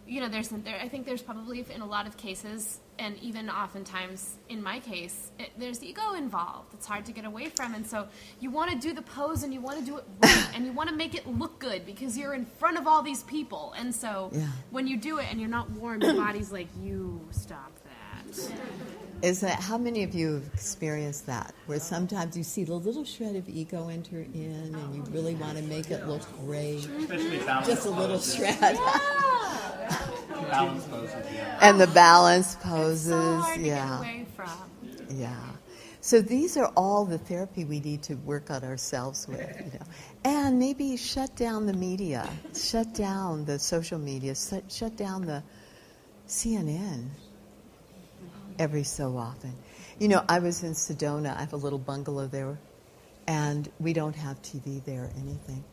I think there's probably in a lot of cases, and even oftentimes in my case, there's ego involved. It's hard to get away from, and so you want to do the pose and you want to do it right, and you want to make it look good because you're in front of all these people, and so Yeah. when you do it and you're not warm, your body's like, you stop that. How many of you have experienced that? Where sometimes you see the little shred of ego enter in, and you really want to make it look great. Especially balance Just a little poses. shred. Balance poses, yeah. And the balance poses. So hard to Yeah. get away from. Yeah. So these are all the therapy we need to work on ourselves with, And maybe shut down the media, shut down the social media, shut down the CNN every so often. I was in Sedona. I have a little bungalow there, and we don't have TV there or anything.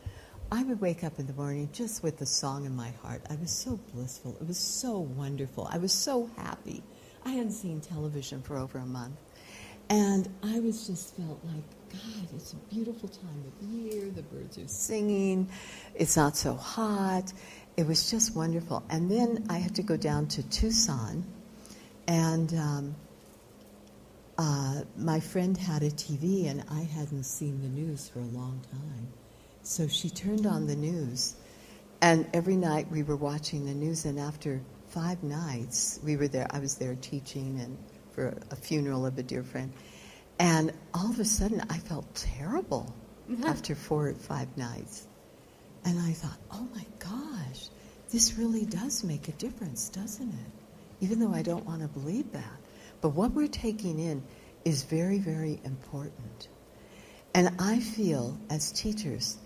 I would wake up in the morning just with the song in my heart. I was so blissful. It was so wonderful. I was so happy. I hadn't seen television for over a month. And I was just felt like, God, it's a beautiful time of year. The birds are singing. It's not so hot. It was just wonderful. And then I had to go down to Tucson, and my friend had a TV, and I hadn't seen the news for a long time. So she turned on the news, and every night we were watching the news, and after 5 nights, we were there. I was there teaching and for a funeral of a dear friend. And all of a sudden, I felt terrible after 4 or 5 nights. And I thought, oh my gosh, this really does make a difference, doesn't it? Even though I don't want to believe that. But what we're taking in is very, very important. And I feel as teachers,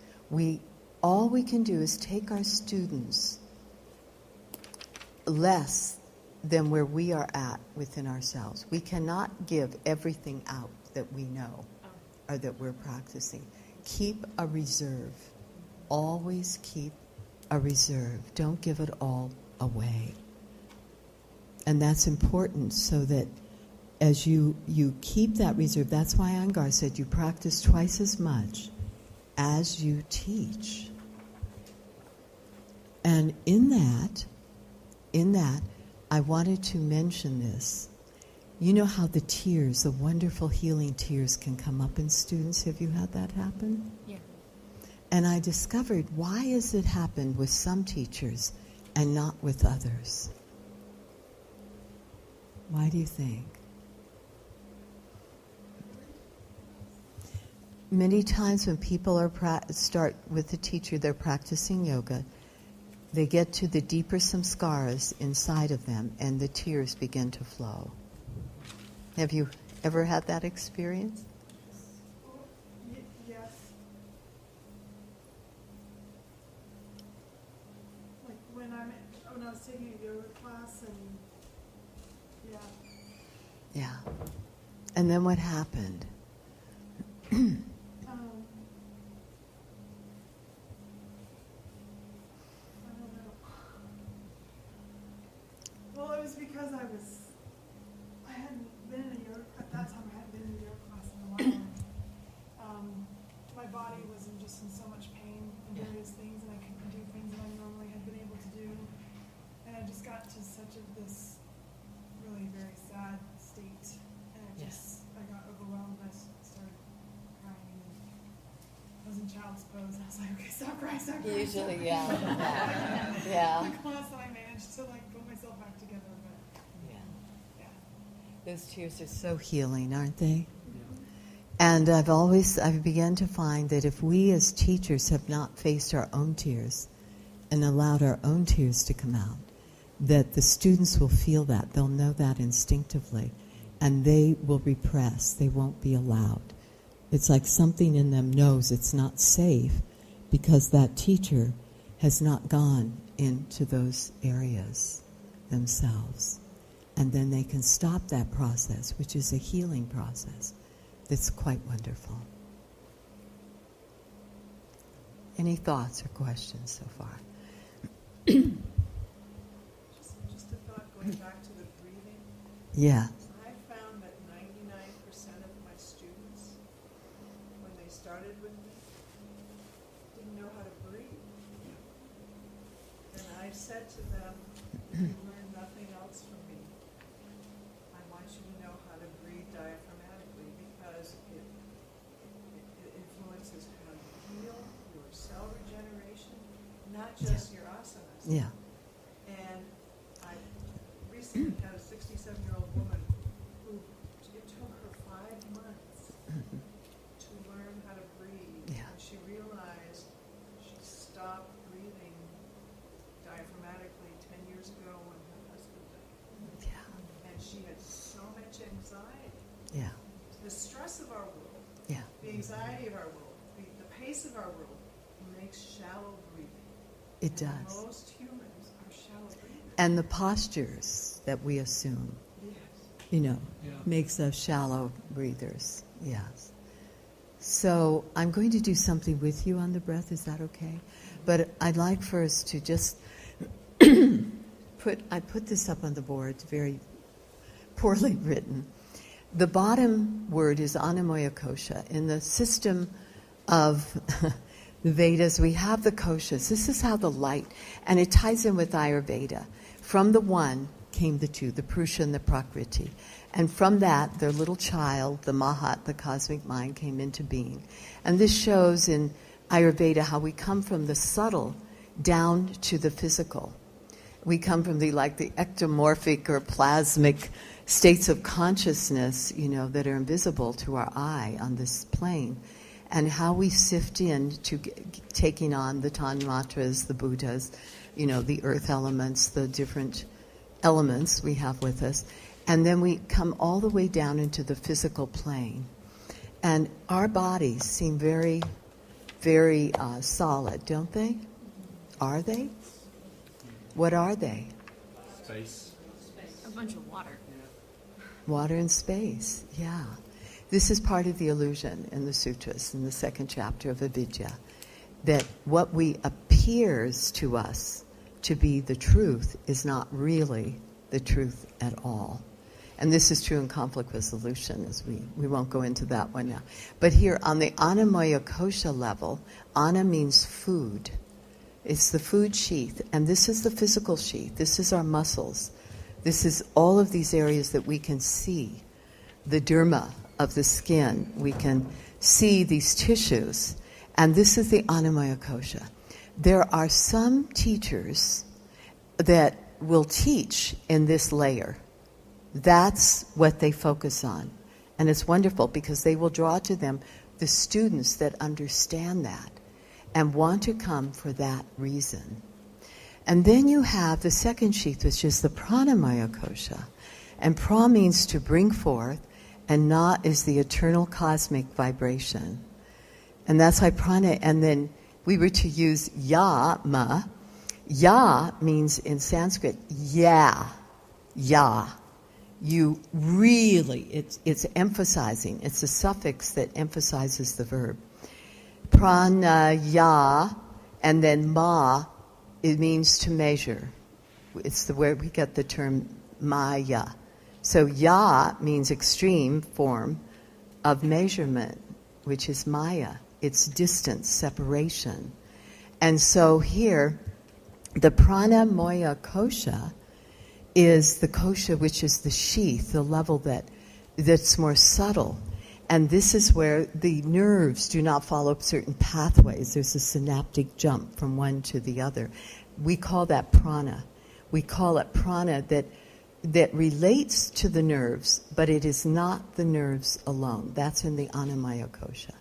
all we can do is take our students less than where we are at within ourselves. We cannot give everything out that we know or that we're practicing. Keep a reserve. Always keep a reserve. Don't give it all away. And that's important, so that as you keep that reserve, that's why Iyengar said you practice twice as much as you teach. And in that, I wanted to mention this. You know how the tears, the wonderful healing tears, can come up in students? Have you had that happen? Yeah. And I discovered, why has it happened with some teachers and not with others? Why do you think? Many times when people are start with the teacher, they're practicing yoga, they get to the deeper samskaras inside of them, and the tears begin to flow. Have you ever had that experience? Yes. Like when I was taking a yoga class, and yeah. Yeah. And then what happened? I don't know. Well, it was because I hadn't been in a yoga, at that time I hadn't been in a yoga class in a while. And, my body was just in so much pain and various things, and I couldn't do things that I normally had been able to do. And I just got to this really very sad state. And I got overwhelmed, and I started crying. And I was in child's pose, and I was like, okay, stop crying, stop crying. Usually, yeah. Yeah. The class, and I managed to pull myself back together, but yeah. Those tears are so healing, aren't they? And I've begun to find that if we as teachers have not faced our own tears and allowed our own tears to come out, that the students will feel that. They'll know that instinctively. And they will repress. They won't be allowed. It's like something in them knows it's not safe because that teacher has not gone into those areas themselves. And then they can stop that process, which is a healing process. That's quite wonderful. Any thoughts or questions so far? Just a thought going back to the breathing. Yeah. I found that 99% of my students, when they started with me, didn't know how to breathe. And I said to them, if you learn nothing else from me, I want you to know how to breathe diaphragmatically, because it influences how you heal, your cell regeneration, not just your asanas. Yeah. And I recently had a 67-year-old woman who it took her 5 months to learn how to breathe. Yeah. And she realized she stopped breathing diaphragmatically 10 years ago when her husband died. Yeah. And she had so much anxiety. Yeah. The stress of our world, Yeah. the anxiety of our world, the pace of our world makes shallow breathing. It And does. most humans are shallow breathers. And the postures that we assume, Yes. makes us shallow breathers. Yes. So I'm going to do something with you on the breath. Is that okay? But I'd like first to just I put this up on the board. It's very poorly written. The bottom word is Anamoya Kosha. In the system of the Vedas, we have the koshas. This is how the light, and it ties in with Ayurveda. From the one came the two, the Purusha and the Prakriti. And from that, their little child, the Mahat, the cosmic mind, came into being. And this shows in Ayurveda how we come from the subtle down to the physical. We come from the ectomorphic or plasmic states of consciousness, that are invisible to our eye on this plane, and how we sift into taking on the Tanmatras, the Buddhas, the earth elements, the different elements we have with us. And then we come all the way down into the physical plane. And our bodies seem very, very solid, don't they? Are they? What are they? Space. A bunch of water. Water and space, yeah. This is part of the illusion in the sutras, in the second chapter of Avidya, that what we appears to us to be the truth is not really the truth at all. And this is true in conflict resolution, as we won't go into that one now. But here, on the Annamaya Kosha level, Anna means food. It's the food sheath, and this is the physical sheath. This is our muscles. This is all of these areas that we can see. The derma of the skin, we can see these tissues. And this is the Annamaya Kosha. There are some teachers that will teach in this layer. That's what they focus on. And it's wonderful because they will draw to them the students that understand that and want to come for that reason. And then you have the second sheath, which is the Pranamaya Kosha. And pra means to bring forth, and na is the eternal cosmic vibration. And that's why prana, and then we were to use ya-ma. Ya means in Sanskrit, yeah, ya. You really, it's emphasizing. It's a suffix that emphasizes the verb. Prana-ya, and then ma, it means to measure. It's the where we get the term maya. So ya means extreme form of measurement, which is maya. It's distance, separation. And so here, the Pranamaya Kosha is the kosha which is the sheath, the level that's more subtle. And this is where the nerves do not follow certain pathways. There's a synaptic jump from one to the other. We call that prana. We call it prana that relates to the nerves, but it is not the nerves alone. That's in the Annamaya Kosha.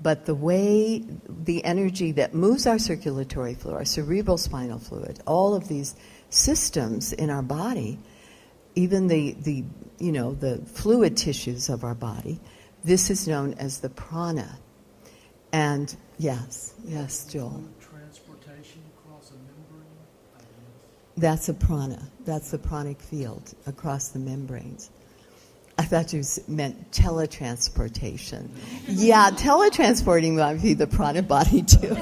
But the way, the energy that moves our circulatory fluid, our cerebral spinal fluid, all of these systems in our body, even the fluid tissues of our body, this is known as the prana. And yes, Joel. Transportation across a membrane? That's a prana. That's the pranic field across the membranes. I thought you meant teletransportation. Yeah, teletransporting might be the prana body too.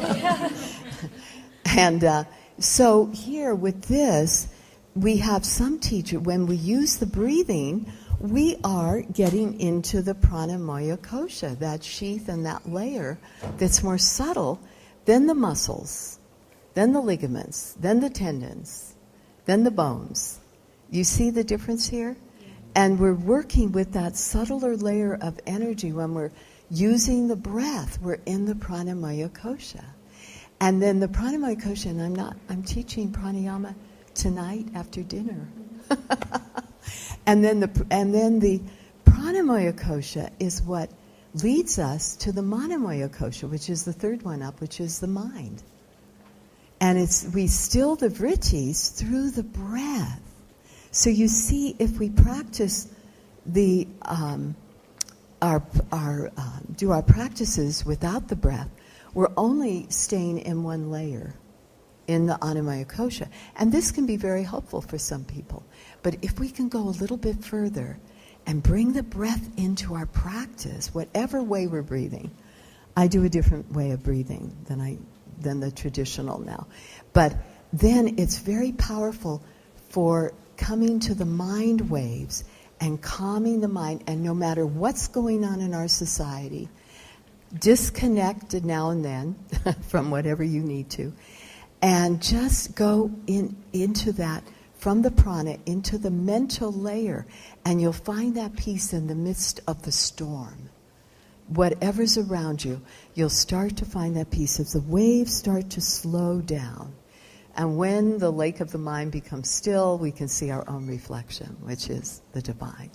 And so here with this, we have some teacher, when we use the breathing, we are getting into the pranamaya kosha, that sheath and that layer that's more subtle than the muscles, then the ligaments, then the tendons, then the bones. You see the difference here? And we're working with that subtler layer of energy when we're using the breath. We're in the pranamaya kosha. And then the pranamaya kosha, and I'm teaching pranayama tonight after dinner. and then the pranamaya kosha is what leads us to the manamaya kosha, which is the third one up, which is the mind. And we still the vrittis through the breath. So you see, if we practice do our practices without the breath, we're only staying in one layer, in the Annamaya Kosha. And this can be very helpful for some people. But if we can go a little bit further and bring the breath into our practice, whatever way we're breathing, I do a different way of breathing than the traditional now. But then it's very powerful for coming to the mind waves and calming the mind, and no matter what's going on in our society, disconnect now and then from whatever you need to, and just go into that, from the prana into the mental layer, and you'll find that peace in the midst of the storm. Whatever's around you, you'll start to find that peace as the waves start to slow down. And when the lake of the mind becomes still, we can see our own reflection, which is the divine.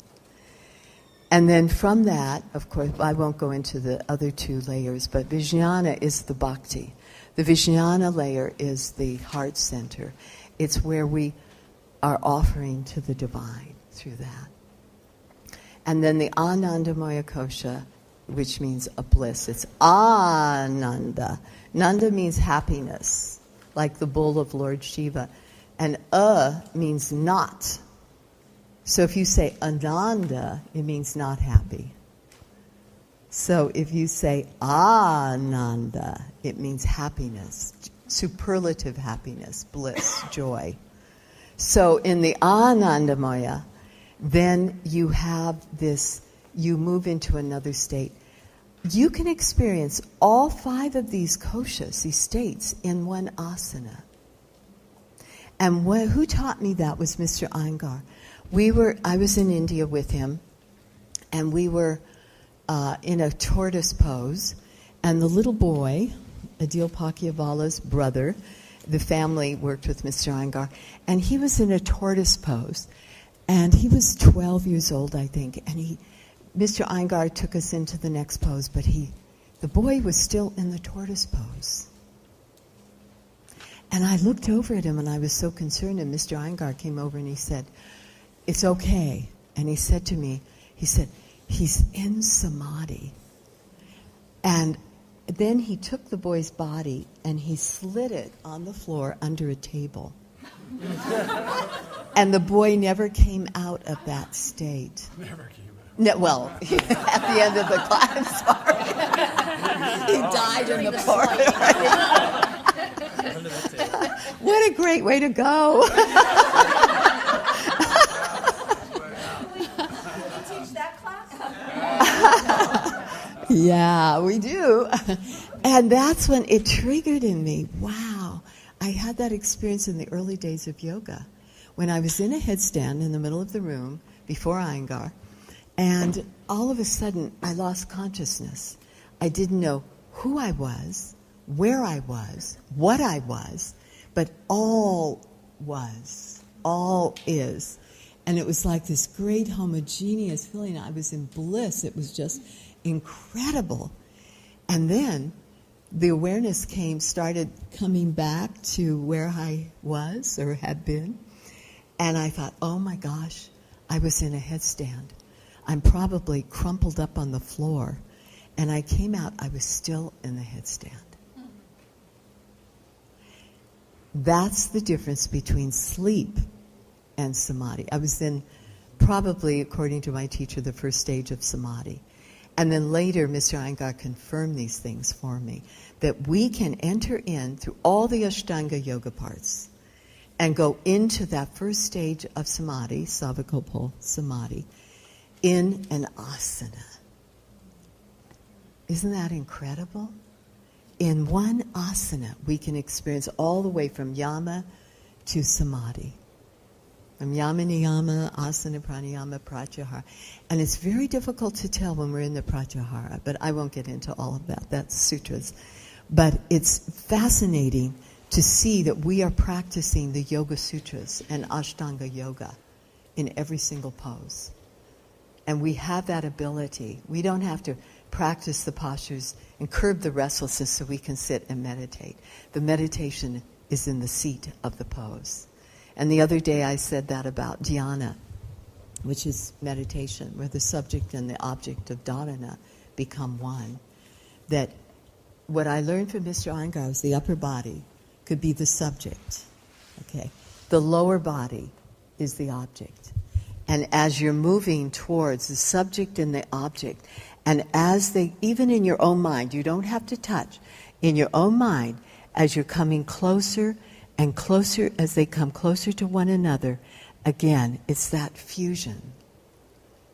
And then from that, of course, I won't go into the other two layers, but Vijnana is the bhakti. The Vijnana layer is the heart center. It's where we are offering to the divine through that. And then the Anandamaya Kosha which means a bliss. It's Ananda. Nanda means happiness, like the bull of Lord Shiva. And means not. So if you say Ananda, it means not happy. So if you say Ananda, it means happiness, superlative happiness, bliss, joy. So in the Anandamaya, then you have this, you move into another state. You can experience all 5 of these koshas, these states, in one asana. And who taught me that was Mr. Iyengar. I was in India with him, and we were in a tortoise pose, and the little boy, Adil Pakyavala's brother, the family worked with Mr. Iyengar, and he was in a tortoise pose, and he was 12 years old, I think, and Mr. Iyengar took us into the next pose, but the boy was still in the tortoise pose. And I looked over at him, and I was so concerned, and Mr. Iyengar came over and he said, "It's okay." And he said to me, he's in samadhi. And then he took the boy's body and he slid it on the floor under a table. And the boy never came out of that state. Never came out. No, well, at the end of the class, sorry. He died in the floor. What a great way to go. Teach that class? Yeah, we do. And that's when it triggered in me. Wow. I had that experience in the early days of yoga when I was in a headstand in the middle of the room before Iyengar, and all of a sudden I lost consciousness. I didn't know who I was, where I was, what I was, but all was, all is. And it was like this great homogeneous feeling. I was in bliss. It was just incredible. And then the awareness started coming back to where I was or had been. And I thought, oh my gosh, I was in a headstand. I'm probably crumpled up on the floor. And I came out, I was still in the headstand. That's the difference between sleep and samadhi. I was in, probably, according to my teacher, the first stage of samadhi. And then later, Mr. Iyengar confirmed these things for me, that we can enter in through all the Ashtanga yoga parts and go into that first stage of samadhi, Savikopal samadhi, in an asana. Isn't that incredible? In one asana, we can experience all the way from yama to samadhi. From yama, niyama, asana, pranayama, pratyahara. And it's very difficult to tell when we're in the pratyahara, but I won't get into all of that. That's sutras. But it's fascinating to see that we are practicing the Yoga Sutras and Ashtanga Yoga in every single pose. And we have that ability. We don't have to practice the postures and curb the restlessness so we can sit and meditate. The meditation is in the seat of the pose. And the other day I said that about dhyana, which is meditation, where the subject and the object of dharana become one. That what I learned from Mr. Iyengar was the upper body could be the subject. Okay, the lower body is the object. And as you're moving towards the subject and the object, and as they, even in your own mind, you don't have to touch, in your own mind, as you're coming closer and closer, as they come closer to one another, again, it's that fusion,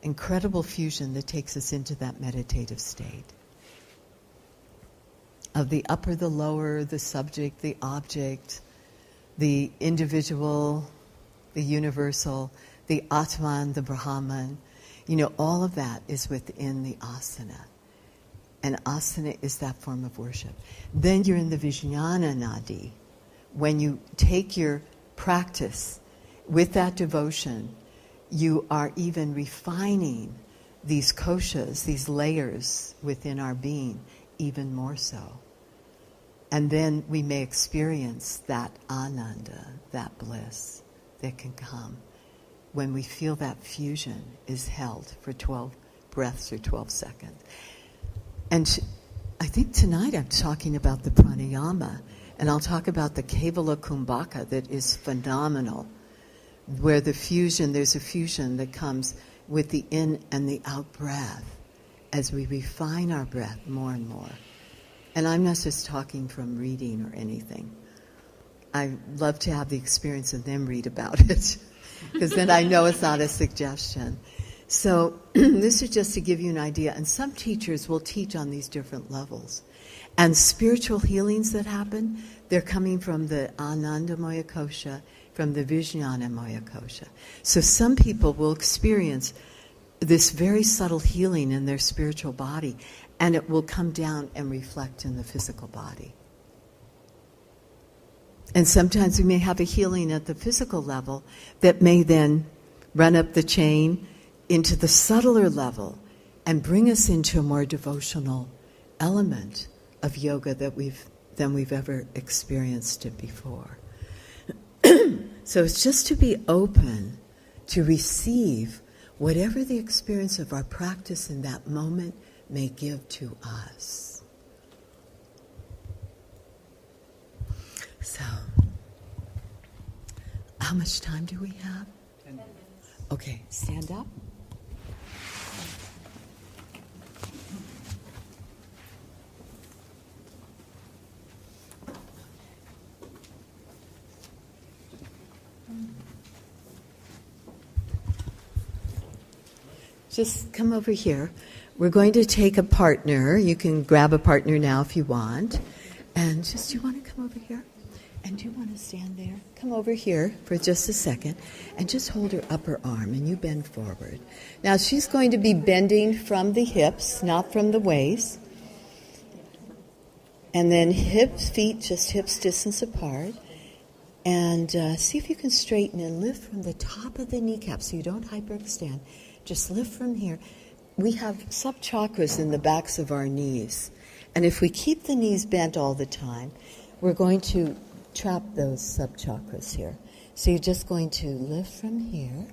incredible fusion that takes us into that meditative state. Of the upper, the lower, the subject, the object, the individual, the universal, the Atman, the Brahman, all of that is within the asana. And asana is that form of worship. Then you're in the Vijnana Nadi. When you take your practice with that devotion, you are even refining these koshas, these layers within our being, even more so. And then we may experience that ananda, that bliss that can come when we feel that fusion is held for 12 breaths or 12 seconds. And I think tonight I'm talking about the pranayama, and I'll talk about the Kevala Kumbhaka that is phenomenal, where there's a fusion that comes with the in and the out breath as we refine our breath more and more. And I'm not just talking from reading or anything. I love to have the experience and then read about it, because then I know it's not a suggestion. So this is just to give you an idea. And some teachers will teach on these different levels. And spiritual healings that happen, they're coming from the Anandamaya Kosha, from the Vijnanamaya Kosha. So some people will experience this very subtle healing in their spiritual body, and it will come down and reflect in the physical body. And sometimes we may have a healing at the physical level that may then run up the chain into the subtler level and bring us into a more devotional element of yoga than we've ever experienced it before. So it's just to be open to receive whatever the experience of our practice in that moment may give to us. So, how much time do we have? 10 minutes. Okay, stand up. Just come over here. We're going to take a partner. You can grab a partner now if you want. And just, do you want to come over here? And do you want to stand there? Come over here for just a second and just hold her upper arm and you bend forward. Now she's going to be bending from the hips, not from the waist. And then feet just hips distance apart. And see if you can straighten and lift from the top of the kneecap so you don't hyperextend. Just lift from here. We have sub-chakras in the backs of our knees. And if we keep the knees bent all the time, we're going to trap those sub-chakras here. So you're just going to lift from here,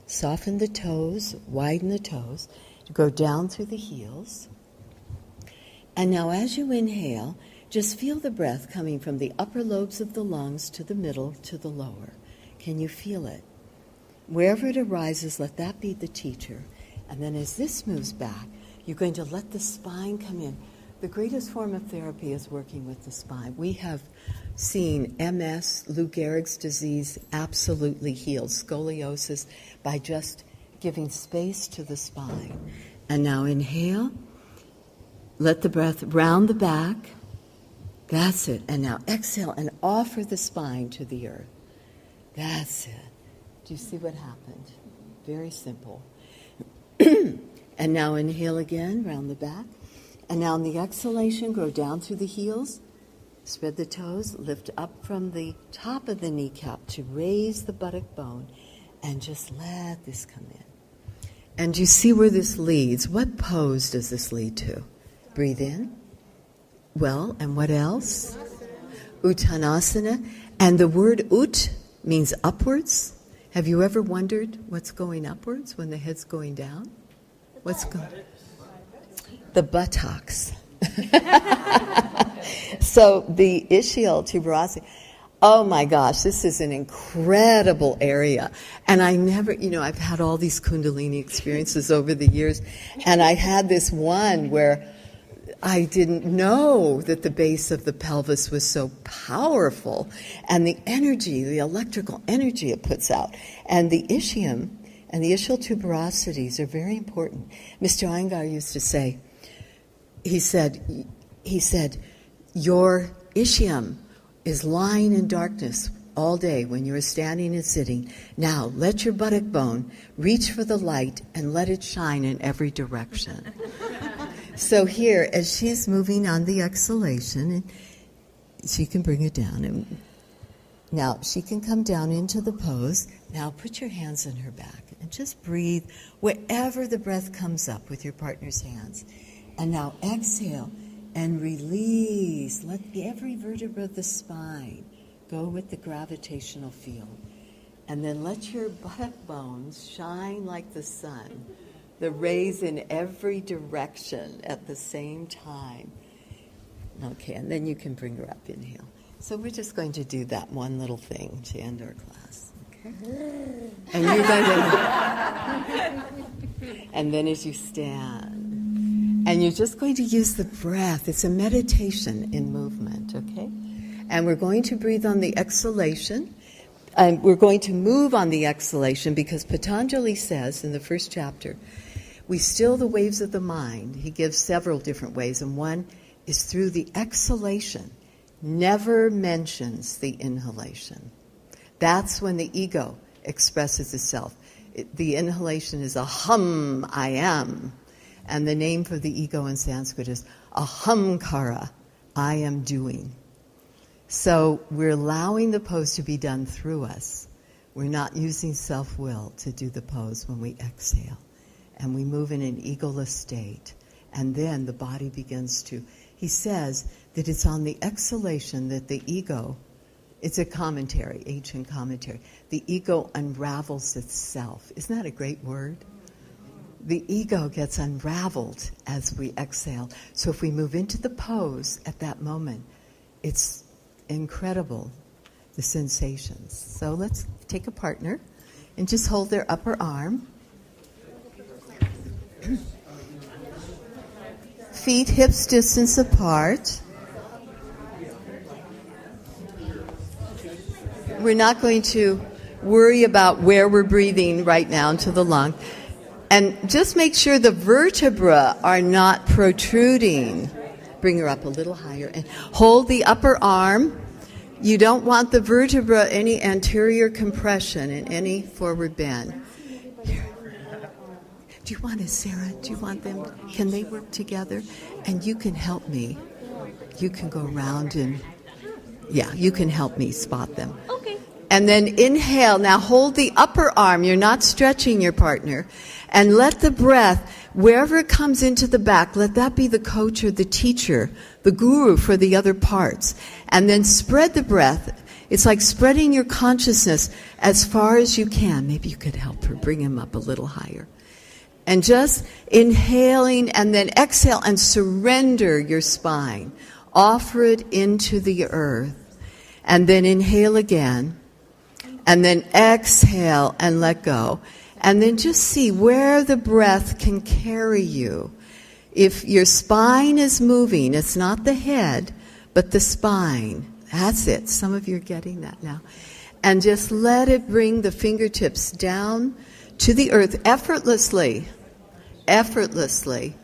soften the toes, widen the toes, go down through the heels. And now as you inhale, just feel the breath coming from the upper lobes of the lungs to the middle to the lower. Can you feel it? Wherever it arises, let that be the teacher. And then as this moves back, you're going to let the spine come in. The greatest form of therapy is working with the spine. We have seen MS, Lou Gehrig's disease, absolutely healed, scoliosis, by just giving space to the spine. And now inhale. Let the breath round the back. That's it. And now exhale and offer the spine to the earth. That's it. Do you see what happened? Very simple. And now inhale again, round the back. And now in the exhalation, go down through the heels, spread the toes, lift up from the top of the kneecap to raise the buttock bone, and just let this come in. And you see where this leads. What pose does this lead to? Breathe in. Well, and what else? Uttanasana. And the word ut means upwards. Have you ever wondered what's going upwards when the head's going down? What's going? The buttocks. So the ischial tuberosity. Oh my gosh, this is an incredible area. And I never, I've had all these Kundalini experiences over the years. And I had this one where I didn't know that the base of the pelvis was so powerful. And the energy, the electrical energy it puts out. And the ischium and the ischial tuberosities are very important. Mr. Iyengar used to say, he said, your ischium is lying in darkness all day when you're standing and sitting. Now, let your buttock bone reach for the light and let it shine in every direction. So here, as she's moving on the exhalation, and she can bring it down. And now, she can come down into the pose. Now, put your hands on her back and just breathe wherever the breath comes up with your partner's hands. And now exhale and release. Let every vertebra of the spine go with the gravitational field. And then let your buttock bones shine like the sun The rays in every direction at the same time. Okay, and then you can bring her up. Inhale. So we're just going to do that one little thing to end our class. Okay? And you're going to... And then as you stand, and you're just going to use the breath. It's a meditation in movement, okay? And we're going to breathe on the exhalation. And we're going to move on the exhalation because Patanjali says in the first chapter, we still the waves of the mind. He gives several different ways, and one is through the exhalation. Never mentions the inhalation. That's when the ego expresses itself. The inhalation is aham, I am. And the name for the ego in Sanskrit is ahamkara, I am doing. So we're allowing the pose to be done through us. We're not using self-will to do the pose when we exhale. And we move in an egoless state. And then the body begins to... He says that it's on the exhalation that the ego... It's a commentary, ancient commentary. The ego unravels itself. Isn't that a great word? The ego gets unraveled as we exhale. So if we move into the pose at that moment, it's incredible, the sensations. So let's take a partner and just hold their upper arm. Feet hips distance apart. We're not going to worry about where we're breathing right now into the lung. And just make sure the vertebrae are not protruding. Bring her up a little higher and hold the upper arm. You don't want the vertebra, any anterior compression and any forward bend. Here. Do you want it, Sarah? Do you want them? Can they work together? And you can help me. You can go around and, yeah, you can help me spot them. Okay. And then inhale. Now hold the upper arm. You're not stretching your partner. And let the breath, wherever it comes into the back, let that be the coach or the teacher, the guru for the other parts. And then spread the breath. It's like spreading your consciousness as far as you can. Maybe you could help her, bring him up a little higher. And just inhaling and then exhale and surrender your spine. Offer it into the earth. And then inhale again. And then exhale and let go. And then just see where the breath can carry you. If your spine is moving, it's not the head, but the spine. That's it. Some of you are getting that now. And just let it bring the fingertips down to the earth effortlessly. Effortlessly.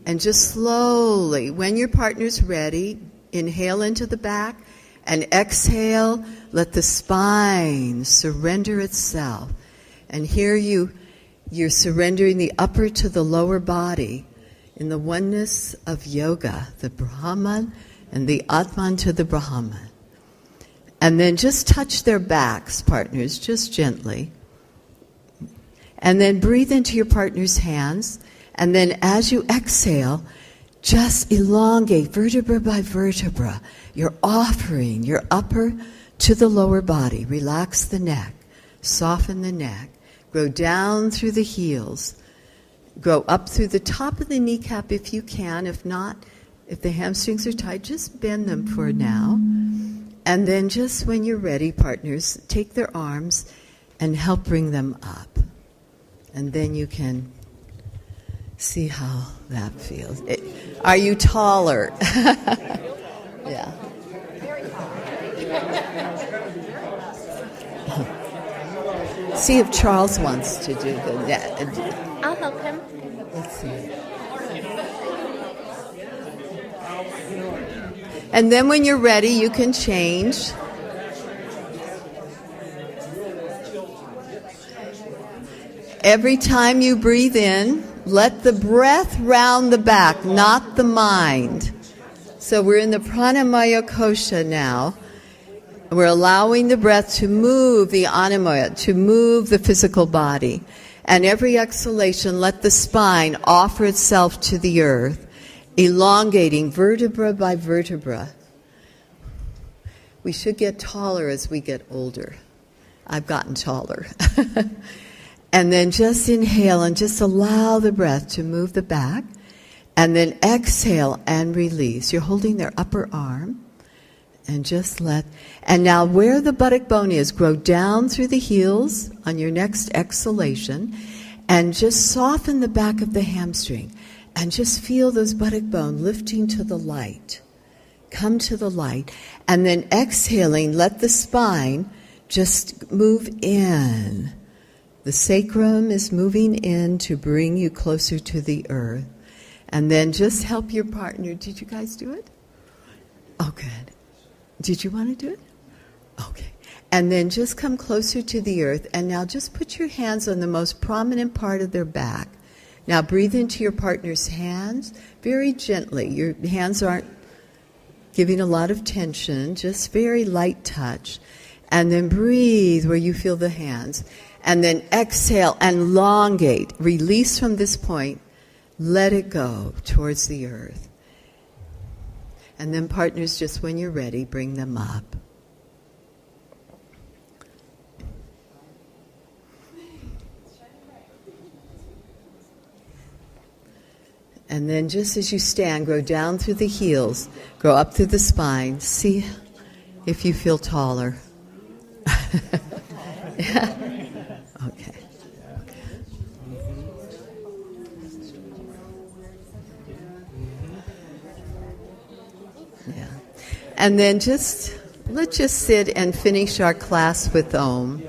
And just slowly, when your partner's ready, inhale into the back and exhale. Let the spine surrender itself. And here you're surrendering the upper to the lower body in the oneness of yoga, the Brahman and the Atman to the Brahman. And then just touch their backs, partners, just gently. And then breathe into your partner's hands. And then as you exhale, just elongate vertebra by vertebra. You're offering your upper to the lower body. Relax the neck. Soften the neck. Grow down through the heels. Grow up through the top of the kneecap if you can. If not, if the hamstrings are tight, just bend them for now. And then just when you're ready, partners, take their arms and help bring them up. And then you can see how that feels. Are you taller? Yeah. See if Charles wants to do the... I'll help him. Let's see. And then when you're ready, you can change. Every time you breathe in, let the breath round the back, not the mind. So we're in the pranamaya kosha now. We're allowing the breath to move the anamaya, to move the physical body. And every exhalation, let the spine offer itself to the earth, elongating vertebra by vertebra. We should get taller as we get older. I've gotten taller. And then just inhale and just allow the breath to move the back. And then exhale and release. You're holding their upper arm. And just let, and now where the buttock bone is, grow down through the heels on your next exhalation. And just soften the back of the hamstring. And just feel those buttock bone lifting to the light. Come to the light. And then exhaling, let the spine just move in. The sacrum is moving in to bring you closer to the earth. And then just help your partner. Did you guys do it? Oh, good. Did you want to do it? Okay. And then just come closer to the earth. And now just put your hands on the most prominent part of their back. Now breathe into your partner's hands very gently. Your hands aren't giving a lot of tension, just very light touch. And then breathe where you feel the hands. And then exhale and elongate. Release from this point. Let it go towards the earth. And then partners, just when you're ready, bring them up. And then just as you stand, grow down through the heels, grow up through the spine. See if you feel taller. Okay. Yeah. And then let's just sit and finish our class with Om.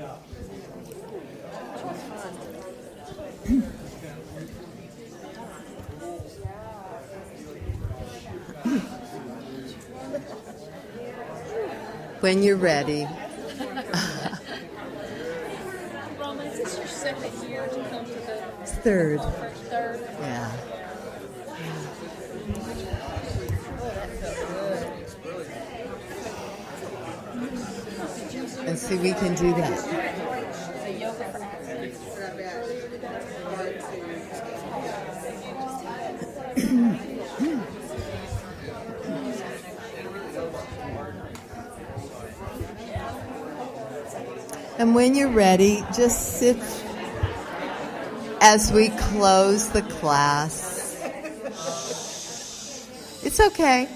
When you're ready. Rama, is this your second year to come to the Third. third? Yeah. And see, we can do that. The yoga for athletes. And when you're ready, just sit as we close the class. It's okay.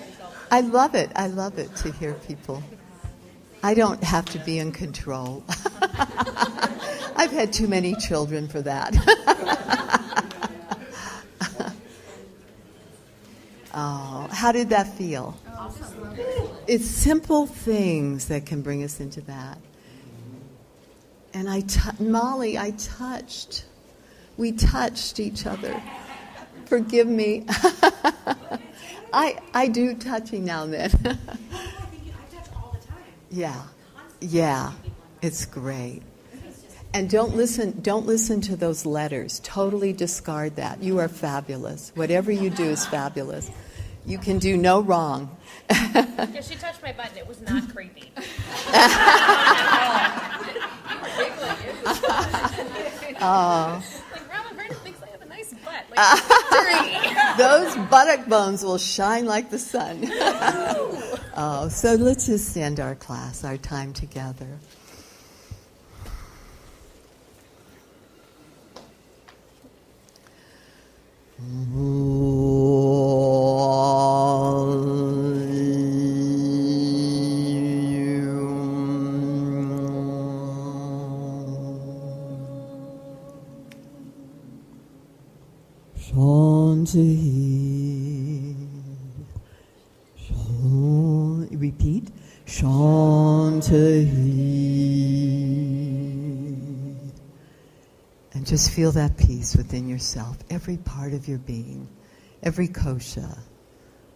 I love it. I love it to hear people. I don't have to be in control. I've had too many children for that. Oh, how did that feel? It's simple things that can bring us into that. And Molly, we touched each other. Forgive me. I do touching now and then. I touch all the time. Yeah. Yeah. It's great. And don't listen to those letters. Totally discard that. You are fabulous. Whatever you do is fabulous. You can do no wrong. Yeah, she touched my button. It was not creepy. Oh. Like, Rama Vernon thinks I have a nice butt. Like, Those buttock bones will shine like the sun. Oh, so let's just end our class, our time together. Shanti. Repeat. Shanti. And just feel that peace within yourself, every part of your being, every kosha,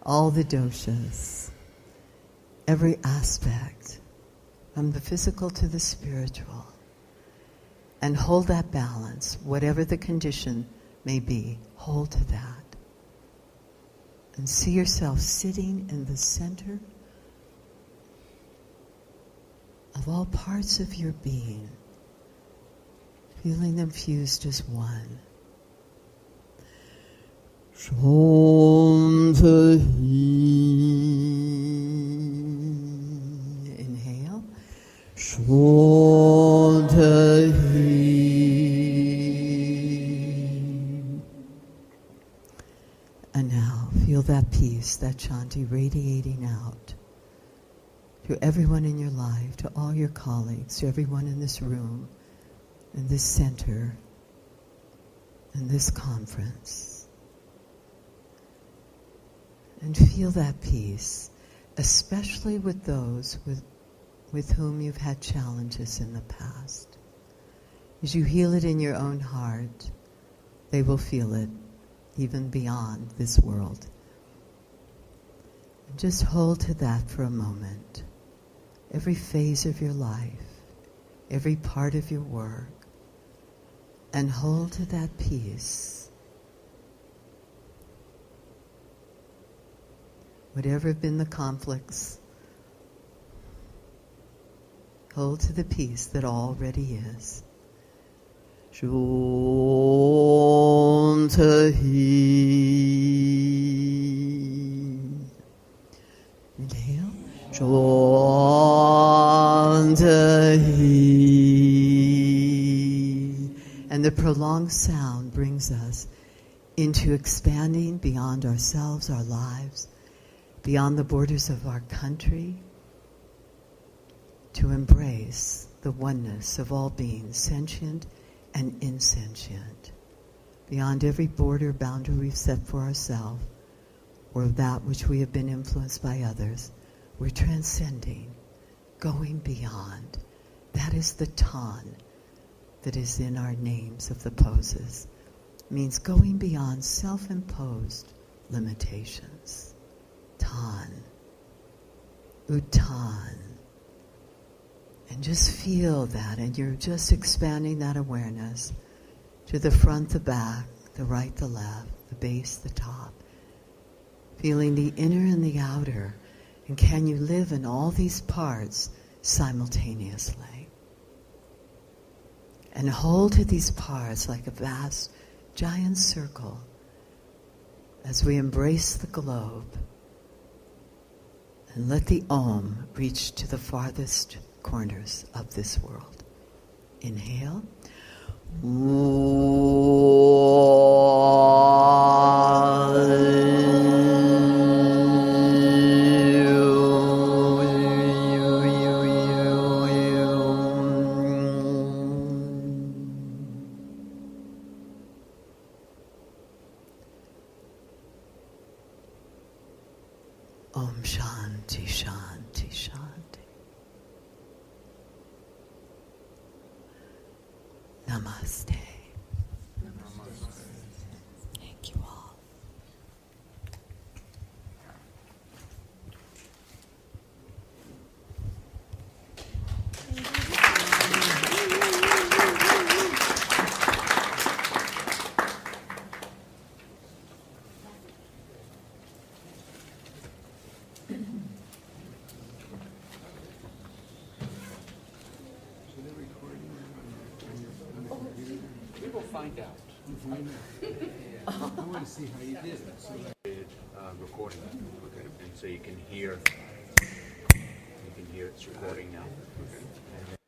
all the doshas, every aspect, from the physical to the spiritual. And hold that balance, whatever the condition may be, hold to that. And see yourself sitting in the center of all parts of your being, feeling them fused as one. Shanti. Inhale. Shanti. And now feel that peace, that Shanti radiating out to everyone in your life, to all your colleagues, to everyone in this room, in this center, in this conference. And feel that peace, especially with those with whom you've had challenges in the past. As you heal it in your own heart, they will feel it even beyond this world. And just hold to that for a moment. Every phase of your life, every part of your work, and hold to that peace. Whatever have been the conflicts, hold to the peace that already is. Shantahi. Inhale. Shantahi. And the prolonged sound brings us into expanding beyond ourselves, our lives, beyond the borders of our country, to embrace the oneness of all beings, sentient and insentient, beyond every border, boundary we've set for ourselves, or that which we have been influenced by others. We're transcending, going beyond. That is the Tan that is in our names of the poses. It means going beyond self-imposed limitations. Tan, Utan. And just feel that, and you're just expanding that awareness to the front, the back, the right, the left, the base, the top. Feeling the inner and the outer. And can you live in all these parts simultaneously? And hold to these parts like a vast, giant circle as we embrace the globe. And let the Om reach to the farthest corners of this world. Inhale. Om Shanti, Shanti, Shanti. Namaste. Thank you all. We will find out. I want to see how you did. Recording, okay, and so you can hear it's recording now. Okay.